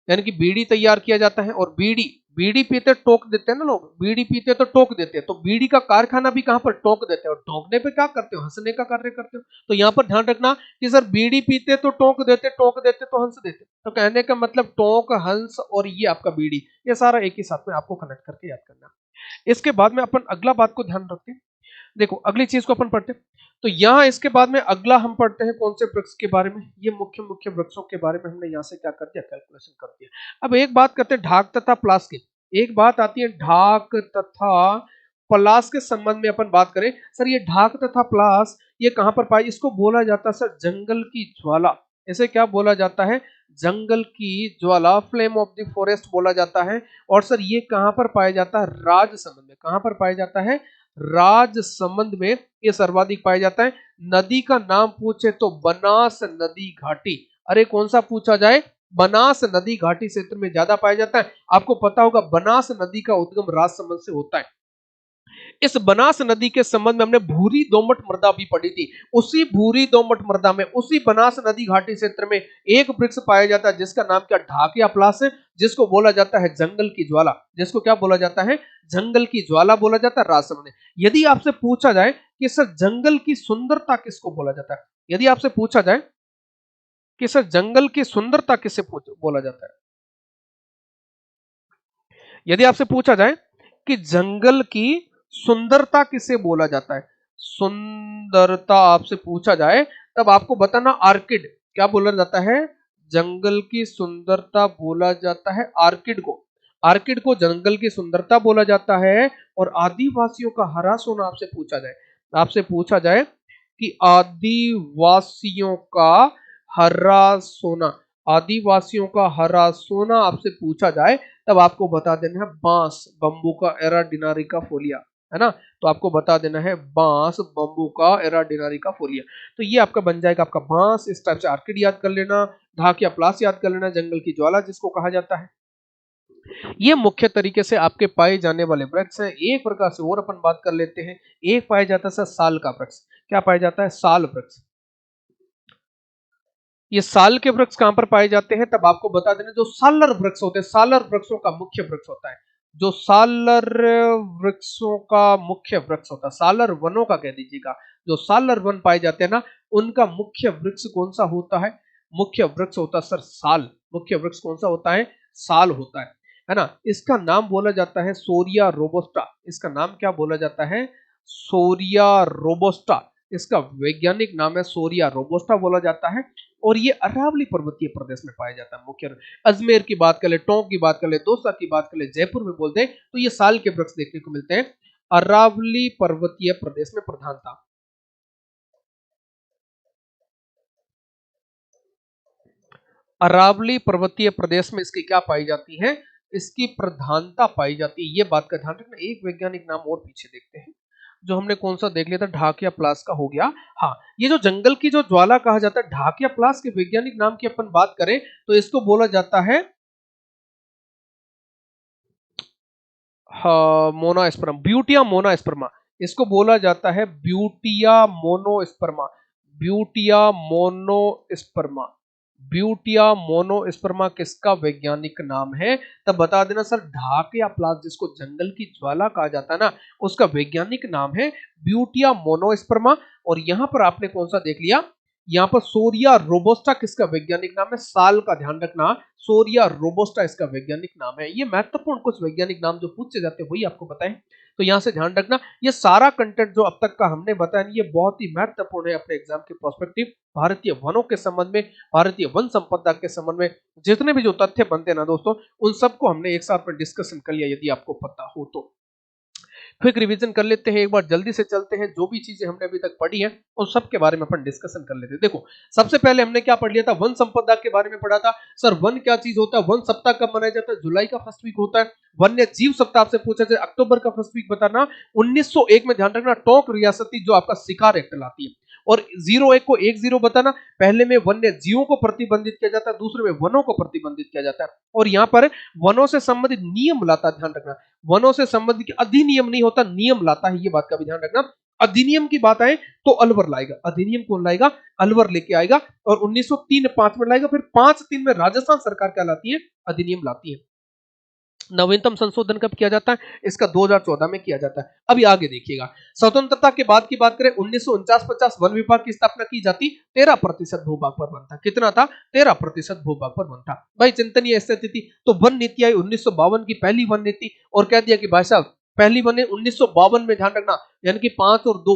यानी कि बीड़ी तैयार किया जाता है। और बीड़ी बीड़ी पीते टोक देते हैं ना लोग, बीड़ी पीते तो टोक देते हैं, तो बीड़ी का कारखाना भी कहां पर, टोक देते हैं। और टोकने पे क्या करते हो, हंसने का कार्य करते हो। तो यहां पर ध्यान रखना कि सर बीड़ी पीते तो टोक देते, टोक देते तो हंस देते। तो कहने का मतलब टोक, हंस और ये आपका बीड़ी, ये सारा एक ही साथ में आपको कनेक्ट करके याद करना। इसके बाद में अपन अगला बात को ध्यान रखते हैं। देखो अगली चीज को अपन पढ़ते हैं। तो यहाँ इसके बाद में अगला हम पढ़ते हैं कौन से वृक्ष के बारे में, ये मुख्य मुख्य वृक्षों के बारे में हमने यहाँ से क्या कर दिया, कैलकुलेशन कर दिया। अब एक बात करते हैं ढाक तथा प्लास की। एक बात आती है ढाक तथा प्लास के संबंध में अपन बात करें। सर ये ढाक तथा प्लास ये कहां पर पाई, इसको बोला जाता है सर जंगल की ज्वाला। इसे क्या बोला जाता है, जंगल की ज्वाला, फ्लेम ऑफ द फॉरेस्ट बोला जाता है। और सर ये कहां पर पाया जाता है, राजसमंद में। कहां पर पाया जाता है, राजसमंद में ये सर्वाधिक पाया जाता है। नदी का नाम पूछे तो बनास नदी घाटी। अरे कौन सा पूछा जाए, बनास नदी घाटी क्षेत्र में ज्यादा पाया जाता है। आपको पता होगा बनास नदी का उद्गम राजसमंद से होता है। इस बनास नदी के संबंध में हमने भूरी दोमट मृदा भी पढ़ी थी। उसी भूरी दोमट मृदा में, उसी बनास नदी घाटी क्षेत्र में एक वृक्ष पाया जाता है जिसका नाम क्या, ढाकिया प्लास है, जिसको बोला जाता है जंगल की ज्वाला। जिसको क्या बोला जाता है, जंगल की ज्वाला बोला जाता है राजसमंद में। यदि आपसे पूछा जाए कि सर जंगल की सुंदरता किसको बोला जाता है, यदि आपसे पूछा जाए कि सर जंगल की सुंदरता किसे बोला जाता है, यदि आपसे पूछा जाए कि जंगल की सुंदरता किसे बोला जाता है, सुंदरता आपसे पूछा जाए, तब आपको बताना आर्किड। क्या बोला जाता है, जंगल की सुंदरता बोला जाता है आर्किड को। आर्किड को जंगल की सुंदरता बोला जाता है। और आदिवासियों का हरा सोना आपसे पूछा जाए, आपसे पूछा जाए कि आदिवासियों का हरा सोना, आदिवासियों का हरा सोना आपसे पूछा जाए, तब आपको बता देना है बांस, बम्बू का एराडिनारिका फोलिया, है ना। तो आपको बता देना है बांस, बम्बू का एराडिनारिका फोलिया। तो ये आपका बन जाएगा आपका बांस। इस टाइप से आर्किड याद कर लेना, ढाक या प्लास याद कर लेना, जंगल की ज्वाला जिसको कहा जाता है। ये मुख्य तरीके से आपके पाए जाने वाले वृक्ष हैं। एक प्रकार से और अपन बात कर लेते हैं। एक पाया जाता है सर साल का वृक्ष। क्या पाया जाता है, साल वृक्ष। ये साल के वृक्ष कहां पर पाए जाते हैं, तब आपको बता देना जो सालर वृक्ष होते हैं, सालर वृक्षों का मुख्य वृक्ष होता है, जो सालर वृक्षों का मुख्य वृक्ष होता है, सालर वनों का कह दीजिएगा, जो सालर वन पाए जाते हैं ना, उनका मुख्य वृक्ष कौन सा होता है, मुख्य वृक्ष होता है सर साल। मुख्य वृक्ष कौन सा होता है, साल होता है ना। इसका नाम बोला जाता है सोरिया रोबोस्टा। इसका नाम क्या बोला जाता है, सोरिया रोबोस्टा। इसका वैज्ञानिक नाम है सोरिया रोबोस्टा बोला जाता है। और ये अरावली पर्वतीय प्रदेश में पाया जाता है मुख्य। अजमेर की बात कर ले, टोंक की बात कर ले, दौसा की बात कर ले, जयपुर में बोलते हैं तो ये साल के वृक्ष देखने को मिलते हैं अरावली पर्वतीय प्रदेश में प्रधानता। अरावली पर्वतीय प्रदेश में इसकी क्या पाई जाती है, इसकी प्रधानता पाई जाती है। ये बात का ध्यान रखना। एक वैज्ञानिक नाम और पीछे देखते हैं, जो हमने कौन सा देख लिया था, ढाकिया प्लास का हो गया। हाँ, ये जो जंगल की जो ज्वाला कहा जाता है, ढाकिया प्लास के वैज्ञानिक नाम की अपन बात करें तो इसको बोला जाता है मोनास्पर्मा, ब्यूटिया मोनास्पर्मा। इसको बोला जाता है Butea monosperma, Butea monosperma. Butea monosperma किसका वैज्ञानिक नाम है, तब बता देना सर ढाक या प्लास, जिसको जंगल की ज्वाला कहा जाता है ना, उसका वैज्ञानिक नाम है ब्यूटिया मोनोस्पर्मा। और यहां पर आपने कौन सा देख लिया, यहाँ पर सोरिया रोबोस्टा किसका वैज्ञानिक नाम है, साल का ध्यान रखना, सोरिया रोबोस्टा इसका वैज्ञानिक नाम है। ये महत्वपूर्ण कुछ वैज्ञानिक नाम जो पूछे जाते हैं वही आपको बताएं, तो यहां से ध्यान रखना। ये सारा कंटेंट जो अब तक का हमने बताया ये बहुत ही महत्वपूर्ण है अपने एग्जाम के प्रोस्पेक्टिव। भारतीय वनों के संबंध में, भारतीय वन संपदा के संबंध में जितने भी जो तथ्य बनते हैं ना दोस्तों, उन सबको हमने एक साथ में डिस्कशन कर लिया, यदि आपको पता हो तो। क्विक रिवीजन कर लेते हैं, एक बार जल्दी से चलते हैं, जो भी चीजें हमने अभी तक पढ़ी हैं उन सब के बारे में अपन डिस्कशन कर लेते हैं। देखो सबसे पहले हमने क्या पढ़ लिया था, वन संपदा के बारे में पढ़ा था। सर वन क्या चीज होता है, वन सप्ताह कब मनाया जाता है, जुलाई का फर्स्ट वीक होता है। वन्य जीव सप्ताह आपसे पूछा जाए अक्टूबर का फर्स्ट वीक बताना। 1901 में ध्यान रखना टोंक रियासती जो आपका शिकार एक्ट लाती है। और 01 को 10 बताना, पहले में वन्य जीवों को प्रतिबंधित किया जाता है, दूसरे में वनों को प्रतिबंधित किया जाता है। और यहाँ पर वनों से संबंधित नियम लाता है, ध्यान रखना, वनों से संबंधित अधिनियम नहीं होता, नियम लाता है, ये बात का भी ध्यान रखना। अधिनियम की बात आए तो अलवर लाएगा, अधिनियम कौन लाएगा, अलवर लेके आएगा। और 1903-5 में लाएगा। फिर 5-3 में राजस्थान सरकार क्या लाती है, अधिनियम लाती है। नवीनतम संशोधन कब किया जाता है? इसका 2014 में किया जाता है। अभी आगे देखिएगा, स्वतंत्रता के बाद की बात करें 1949-50 वन विभाग की स्थापना की जाती, 13% भूभाग पर वन था। कितना था? 13% भूभाग पर वन था। भाई चिंतनीय स्थिति थी। तो वन नीति आई 1952 की, पहली वन नीति, और कह दिया कि भाई साहब पहली वन 1952 में, ध्यान रखना, यानी कि 5 और 2,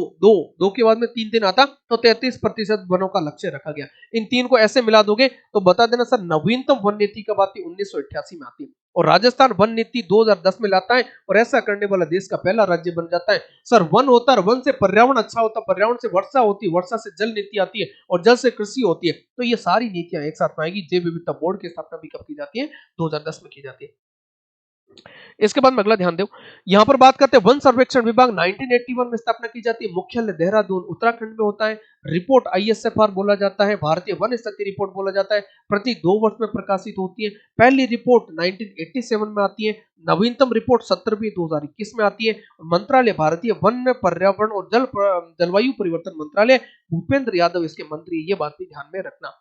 2 के बाद में 3 आता, तो 33% वनों का लक्ष्य रखा गया। इन तीन को ऐसे मिला दोगे तो बता देना सर, नवीनतम वन नीति कब आती? 1988 में आती है। और राजस्थान वन नीति 2010 में लाता है, और ऐसा करने वाला देश का पहला राज्य बन जाता है। सर वन होता है, वन से पर्यावरण अच्छा होता है, पर्यावरण से वर्षा होती है, वर्षा से जल नीति आती है, और जल से कृषि होती है। तो ये सारी नीतियां एक साथ में आएगी। जैव विविधता बोर्ड की स्थापना भी कब की जाती है? 2010 में की जाती है। इसके बाद में अगला ध्यान दो, यहां पर बात करते हैं वन सर्वेक्षण विभाग 1981 में स्थापना की जाती है। मुख्यालय देहरादून उत्तराखंड में होता है। रिपोर्ट ISFR बोला जाता है, भारतीय वन स्थिति रिपोर्ट बोला जाता है। प्रति 2 वर्ष में प्रकाशित होती है। पहली रिपोर्ट 1987 में आती है। नवीनतम रिपोर्ट 17वीं 2021 में आती है। मंत्रालय भारतीय वन, पर्यावरण और जलवायु परिवर्तन मंत्रालय, भूपेंद्र यादव इसके मंत्री। ये बात भी ध्यान में रखना।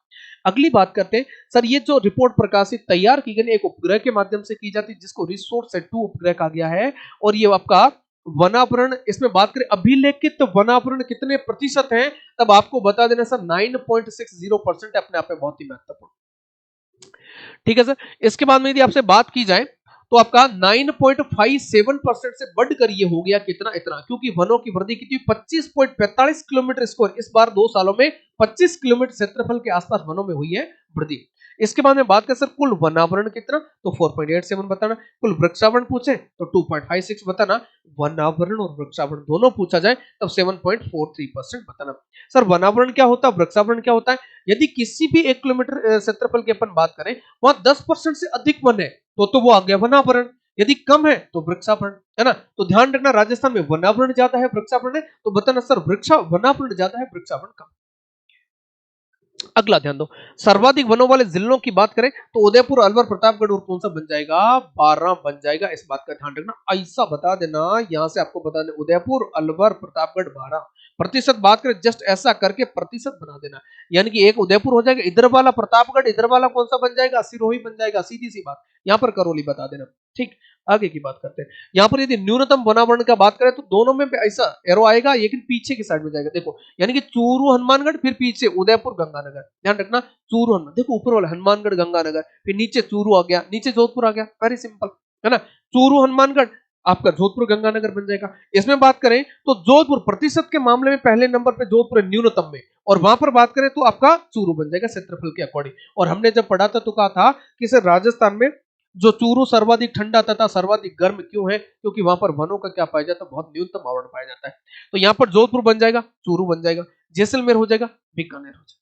अगली बात करते हैं सर, ये जो रिपोर्ट प्रकाशित तैयार की गई एक उपग्रह के माध्यम से की जाती है, जिसको रिसोर्स सेट 2 उपग्रह कहा गया है। और ये आपका वनावरण, इसमें बात करें अभिलेखित वनावरण कितने प्रतिशत है, तब आपको बता देना सर 9.60% अपने आप में बहुत ही महत्वपूर्ण। ठीक है सर। इसके बाद में यदि आपसे बात की जाए तो आपका 9.57% से बढ़कर ये हो गया कितना? इतना, क्योंकि वनों की वृद्धि कितनी? 25.45 किलोमीटर स्क्वायर, इस बार 2 सालों में 25 किलोमीटर क्षेत्रफल के आसपास वनों में हुई है वृद्धि। इसके बाद में बात करें सर कुल वनावरण कितना, तो 4.87 बताना। कुल वृक्षावरण पूछे तो 2.56 बताना। वनावरण और वृक्षावरण दोनों पूछा जाए तब 7.43% बताना। सर वनावरण क्या होता है, वृक्षावरण क्या होता है? यदि किसी भी 1 किलोमीटर क्षेत्रफल की अपन बात करें, वहां 10% से अधिक वन है तो वो आ गया वनावरण। यदि कम है तो वृक्षावरण, है ना। तो ध्यान रखना, राजस्थान में वनावरण ज्यादा है, वृक्षावरण है, तो बताना सर वनावरण ज्यादा है, वृक्षावरण कम। अगला ध्यान दो, सर्वाधिक वनों वाले जिलों की बात करें तो उदयपुर, अलवर, प्रतापगढ़ और कौन सा बन जाएगा? 12 बन जाएगा। इस बात का ध्यान रखना, ऐसा बता देना, यहां से आपको बता देना उदयपुर, अलवर, प्रतापगढ़ 12 प्रतिशत। बात करें जस्ट ऐसा करके प्रतिशत बना देना, यानी कि एक उदयपुर हो जाएगा, इधर वाला प्रतापगढ़, इधर वाला कौन सा बन जाएगा? सिरोही बन जाएगा। सीधी सी बात, यहां पर करौली बता देना। ठीक, आगे की बात करते हैं। यहां पर यदि न्यूनतम वनावरण का बात करें तो दोनों में ऐसा एरो आएगा, लेकिन पीछे की साइड में जाएगा। देखो, यानी कि चूरू हनुमानगढ़, फिर पीछे उदयपुर गंगानगर। ध्यान रखना, चूरू हनुमान, देखो ऊपर वाला हनुमानगढ़ गंगानगर, फिर नीचे चूरू आ गया, नीचे जोधपुर आ गया। वेरी सिंपल, है ना। चूरू हनुमानगढ़, आपका जोधपुर गंगानगर बन जाएगा। इसमें बात करें तो जोधपुर प्रतिशत के मामले में पहले नंबर पे जोधपुर न्यूनतम में, और वहां पर बात करें तो आपका चूरू बन जाएगा क्षेत्रफल के अकॉर्डिंग। और हमने जब पढ़ा था तो कहा था कि सर राजस्थान में जो चूरू सर्वाधिक ठंडा तथा सर्वाधिक गर्म क्यों है? क्योंकि वहां पर वनों का क्या पाया जाता है? बहुत न्यूनतम आवरण पाया जाता है। तो यहां पर जोधपुर बन जाएगा, चूरू बन जाएगा, जैसलमेर हो जाएगा, बीकानेर हो जाएगा।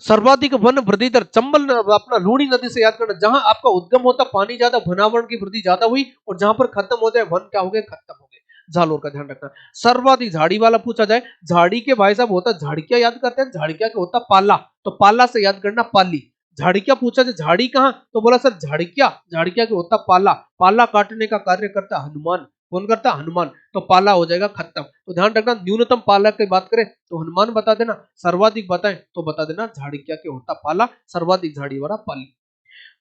सर्वाधिक वन वृद्धि दर चंबल, अपना लूणी नदी से याद करना, जहां आपका उद्गम होता पानी ज्यादा, वनावरण की वृद्धि ज्यादा हुई, और जहां पर खत्म हो जाए वन क्या हो गए? खत्म हो गए। जालोर का ध्यान रखना। सर्वाधिक झाड़ी वाला पूछा जाए, झाड़ी के भाई साहब होता झाड़िया, याद करते हैं झाड़िया के होता पाला, तो पाला से याद करना पाली। झाड़िया पूछा जाए, झाड़ी कहां, तो बोला सर झाड़िया, झाड़िया के होता पाला। पाला काटने का कार्य करता हनुमान। कौन करता? हनुमान। तो पाला हो जाएगा खत्म। तो ध्यान रखना, न्यूनतम पाला की बात करें तो हनुमान बता देना, सर्वाधिक बताएं तो बता देना झाड़िया के होता पाला, सर्वाधिक झाड़ी वाला पाली।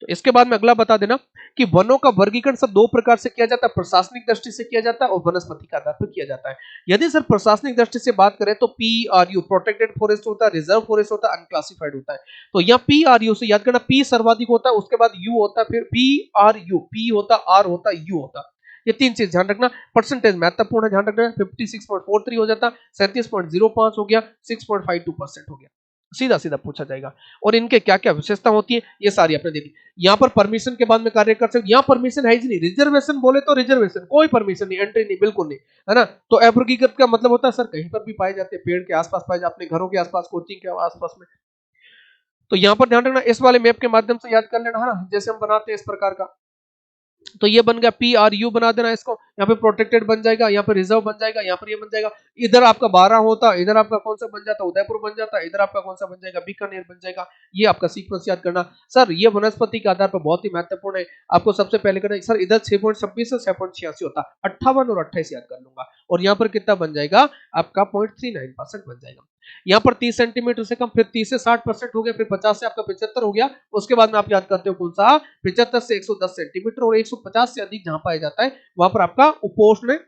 तो इसके बाद में अगला बता देना कि वनों का वर्गीकरण सब 2 प्रकार से किया जाता है, प्रशासनिक दृष्टि से किया जाता है और वनस्पति के आधार पर किया जाता है। यदि सर प्रशासनिक दृष्टि से बात करें तो PRU प्रोटेक्टेड फॉरेस्ट होता है, रिजर्व फॉरेस्ट होता है, अनक्लासिफाइड होता है। तो यहाँ PRU से याद करना, P सर्वाधिक होता है, उसके बाद U होता है, फिर PRU, P होता, R होता, U होता। ये 3 चीज ध्यान रखना। परसेंटेज महत्वपूर्ण है, ध्यान रखना। 56.43 हो जाता, 37.05 हो गया, 6.52% हो गया। सीधा सीधा पूछा जाएगा। और इनके क्या क्या विशेषता होती है ये सारी आपने देखी। यहाँ पर परमिशन के बाद में कार्य कर सकते, यहाँ परमिशन है ही नहीं। रिजर्वेशन बोले तो रिजर्वेशन, कोई परमिशन नहीं, एंट्री नहीं, बिल्कुल नहीं, है ना। तो एब्रोगेट का मतलब होता है सर कहीं पर भी पाए जाते हैं, पेड़ के आसपास पाए जाते, अपने घरों के आसपास, कोचिंग के आसपास में। तो यहाँ पर ध्यान रखना, इस वाले मैप के माध्यम से याद कर लेना, है ना, जैसे हम बनाते हैं इस प्रकार का। तो ये बन गया PRU, बना देना इसको। यहाँ पे प्रोटेक्टेड बन जाएगा, यहाँ पे रिजर्व बन जाएगा, यहाँ पर ये बन जाएगा। इधर आपका 12 होता, इधर आपका कौन सा बन जाता? उदयपुर बन जाता, इधर आपका कौन सा बन जाएगा? बीकानेर बन जाएगा। ये आपका सीक्वेंस याद करना। सर ये वनस्पति के आधार पर बहुत ही महत्वपूर्ण है, आपको सबसे पहले करना सर इधर 6.26 से 6.86 होता, 58 और 28 याद कर लूंगा। और यहाँ पर कितना बन जाएगा? आपका 0.39% बन जाएगा। यहाँ पर 30 सेंटीमीटर से कम, फिर 30 से 60% हो गया, फिर 50 से आपका 75 हो गया। उसके बाद में आप याद करते हो कौन सा, 75 से 110 सेंटीमीटर, और 150 से अधिक जहां पाया जाता है वहां पर आपका उपोष्ण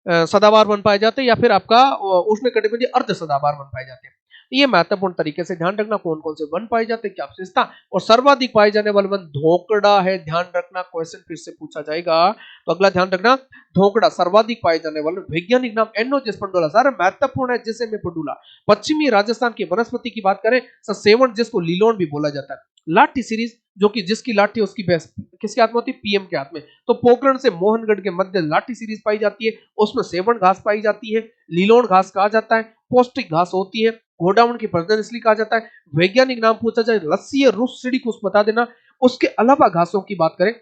सदाबहार वन पाए जाते हैं, या फिर आपका उष्ण कटिबंधीय अर्ध सदाबहार वन पाए जाते हैं। ये महत्वपूर्ण तरीके से ध्यान रखना कौन कौन से वन पाए जाते हैं, क्या विशेषता, और सर्वाधिक पाए जाने वाले वन धोकड़ा है। ध्यान रखना, क्वेश्चन फिर से पूछा जाएगा, तो अगला ध्यान रखना, धोकड़ा सर्वाधिक पाए जाने वाले। वैज्ञानिक नाम एनोजिस पंडुला, सर महत्वपूर्ण है जिसे में पंडुला। पश्चिमी राजस्थान की वनस्पति की बात करें, सर सेवन, जिसको लीलोन भी बोला जाता है। लाठी सीरीज, जो कि जिसकी लाठी उसकी भैंस किसके हाथ में होती है, पीएम के हाथ में। तो पोखरण से मोहनगढ़ के मध्य लाठी सीरीज पाई जाती है, उसमें सेवन घास पाई जाती है, लीलोन घास कहा जाता है, पौष्टिक घास होती है, घोड़ाउन की प्रजनन इसलिए कहा जाता है। वैज्ञानिक नाम पूछा जाए, लस्सी रुस सीढ़ी कुछ बता देना। उसके अलावा घासों की बात करें,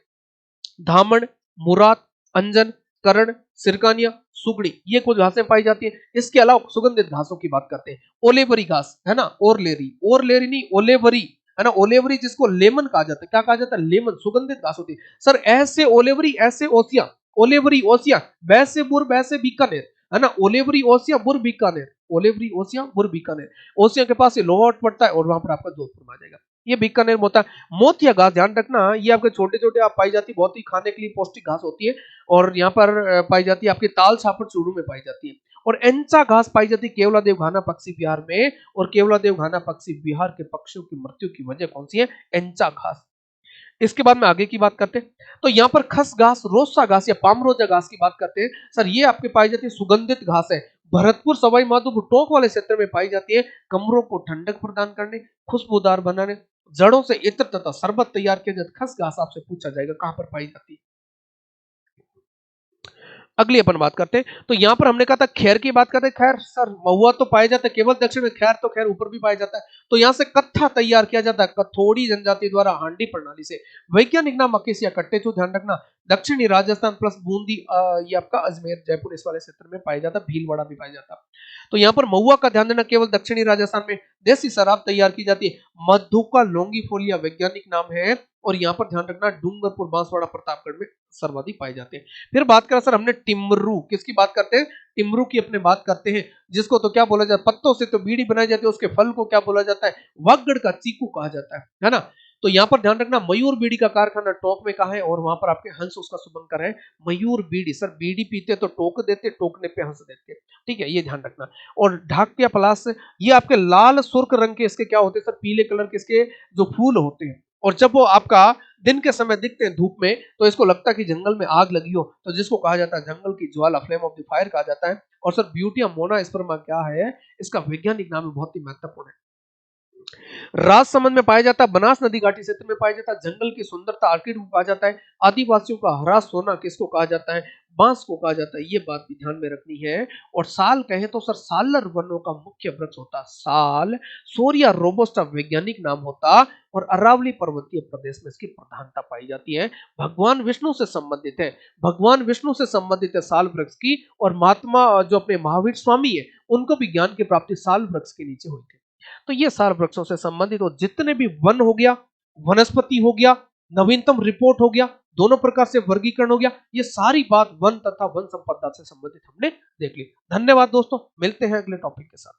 धामण, मुराद, अंजन, करण, सिरकानिया, सुगड़ी, ये कुछ घासें पाई जाती है। इसके अलावा सुगंधित घासों की बात करते हैं, ओलेवरी घास है ना, ओरलेरी नहीं ओलेवरी है ना, ओलेवरी जिसको लेमन कहा जाता है, क्या कहा जाता है, लेमन, सुगंधित घास होती है। सर ऐसे ओलेवरी, ऐसे ओसिया, ओलेवरी ओसिया, वैसे बुर वैसे बीकानेर है ना, ओलेवरी ओसिया बुर बीकानेर, ओलेवरी ओसिया बुर बीकानेर। ओसिया के पास ये लोहावट पड़ता है और वहां पर आपका जोधपुर में आ जाएगा, ये बीकानेर में होता है। मोतिया घास, ध्यान रखना, ये आपके छोटे छोटे आप पाई जाती है, बहुत ही खाने के लिए पौष्टिक घास होती है, और यहाँ पर पाई जाती है आपके ताल छापर चूड़ू में पाई जाती है। और एंचा घास पाई जाती है केवलादेव घाना पक्षी बिहार में, और केवलादेव घाना पक्षी बिहार के पक्षियों की मृत्यु की वजह कौन सी है, एंचा घास। इसके बाद में आगे की बात करते हैं, तो यहाँ पर खस घास, रोसा घास या पामरोजा घास की बात करते हैं। सर ये आपके पाई जाती है, सुगंधित घास है, भरतपुर सवाई माधोपुर टोंक वाले क्षेत्र में पाई जाती है, कमरों को ठंडक प्रदान करने, खुशबूदार बनाने, जड़ों से इत्र तथा शरबत तैयार किया जाता। खस घास आपसे पूछा जाएगा कहां पर पाई जाती है। अगली अपन बात करते हैं, तो यहां पर हमने कहा था खैर की बात करते हैं। खैर सर महुआ तो पाया जाता है केवल दक्षिण में, खैर तो खैर ऊपर भी पाया जाता है। तो यहां से कत्था तैयार किया जाता है कथोड़ी जनजाति द्वारा हांडी प्रणाली से। वैज्ञानिक नाम अकेसिया कट्टेचू, ध्यान रखना, दक्षिणी राजस्थान प्लस बूंदी, ये आपका अजमेर जयपुर इस वाले क्षेत्र में पाया जाता है, भीलवाड़ा भी पाया जाता है। तो यहाँ पर महुआ का ध्यान देना, केवल दक्षिणी राजस्थान में देसी शराब तैयार की जाती है। मधुका लोंगीफोलिया वैज्ञानिक नाम है, और यहाँ पर ध्यान रखना डूंगरपुर बांसवाड़ा प्रतापगढ़ में सर्वाधिक पाए जाते हैं। फिर बात करें सर हमने टिमरू, किसकी बात करते हैं, टिमरू की अपने बात करते हैं, जिसको तो क्या बोला जाता है, पत्तों से तो बीड़ी बनाई जाती है, उसके फल को क्या बोला जाता है, वागड़ का चीकू कहा जाता है ना। तो यहाँ पर ध्यान रखना, मयूर बीड़ी का कारखाना टोंक में कहा है, और वहां पर आपके हंस उसका शुभंकर है। मयूर बीड़ी, सर बीड़ी पीते तो टोक देते, टोकने पे हंस देते, ठीक है, ये ध्यान रखना। और ढाकिया पलास, ये आपके लाल सुर्ख रंग के इसके क्या होते हैं सर, पीले कलर के इसके जो फूल होते हैं, और जब वो आपका दिन के समय दिखते हैं धूप में, तो इसको लगता है कि जंगल में आग लगी हो, तो जिसको कहा जाता है जंगल की ज्वाला, फ्लेम ऑफ द फायर कहा जाता है। और सर ब्यूटिया मोना स्पर्मा क्या है, इसका वैज्ञानिक नाम बहुत ही महत्वपूर्ण है। राजसमंद में पाया जाता है, बनास नदी घाटी क्षेत्र में पाया जाता है, जंगल की सुंदरता ऑर्किड को कहा जाता है, आदिवासियों का हरा सोना किसको कहा जाता है, बांस को कहा जाता है, ये बात भी ध्यान में रखनी है। और साल कहें तो सर सालर वनों का मुख्य वृक्ष होता साल, सोरिया रोबोस्टा वैज्ञानिक नाम होता, और अरावली पर्वतीय प्रदेश में इसकी प्रधानता पाई जाती है। भगवान विष्णु से संबंधित है, भगवान विष्णु से संबंधित है साल वृक्ष की, और महात्मा जो अपने महावीर स्वामी है, उनको भी ज्ञान की प्राप्ति साल वृक्ष के नीचे हुई थी। तो ये सार वृक्षों से संबंधित और जितने भी वन हो गया, वनस्पति हो गया, नवीनतम रिपोर्ट हो गया, दोनों प्रकार से वर्गीकरण हो गया, ये सारी बात वन तथा वन संपदा से संबंधित हमने देख ली। धन्यवाद दोस्तों, मिलते हैं अगले टॉपिक के साथ।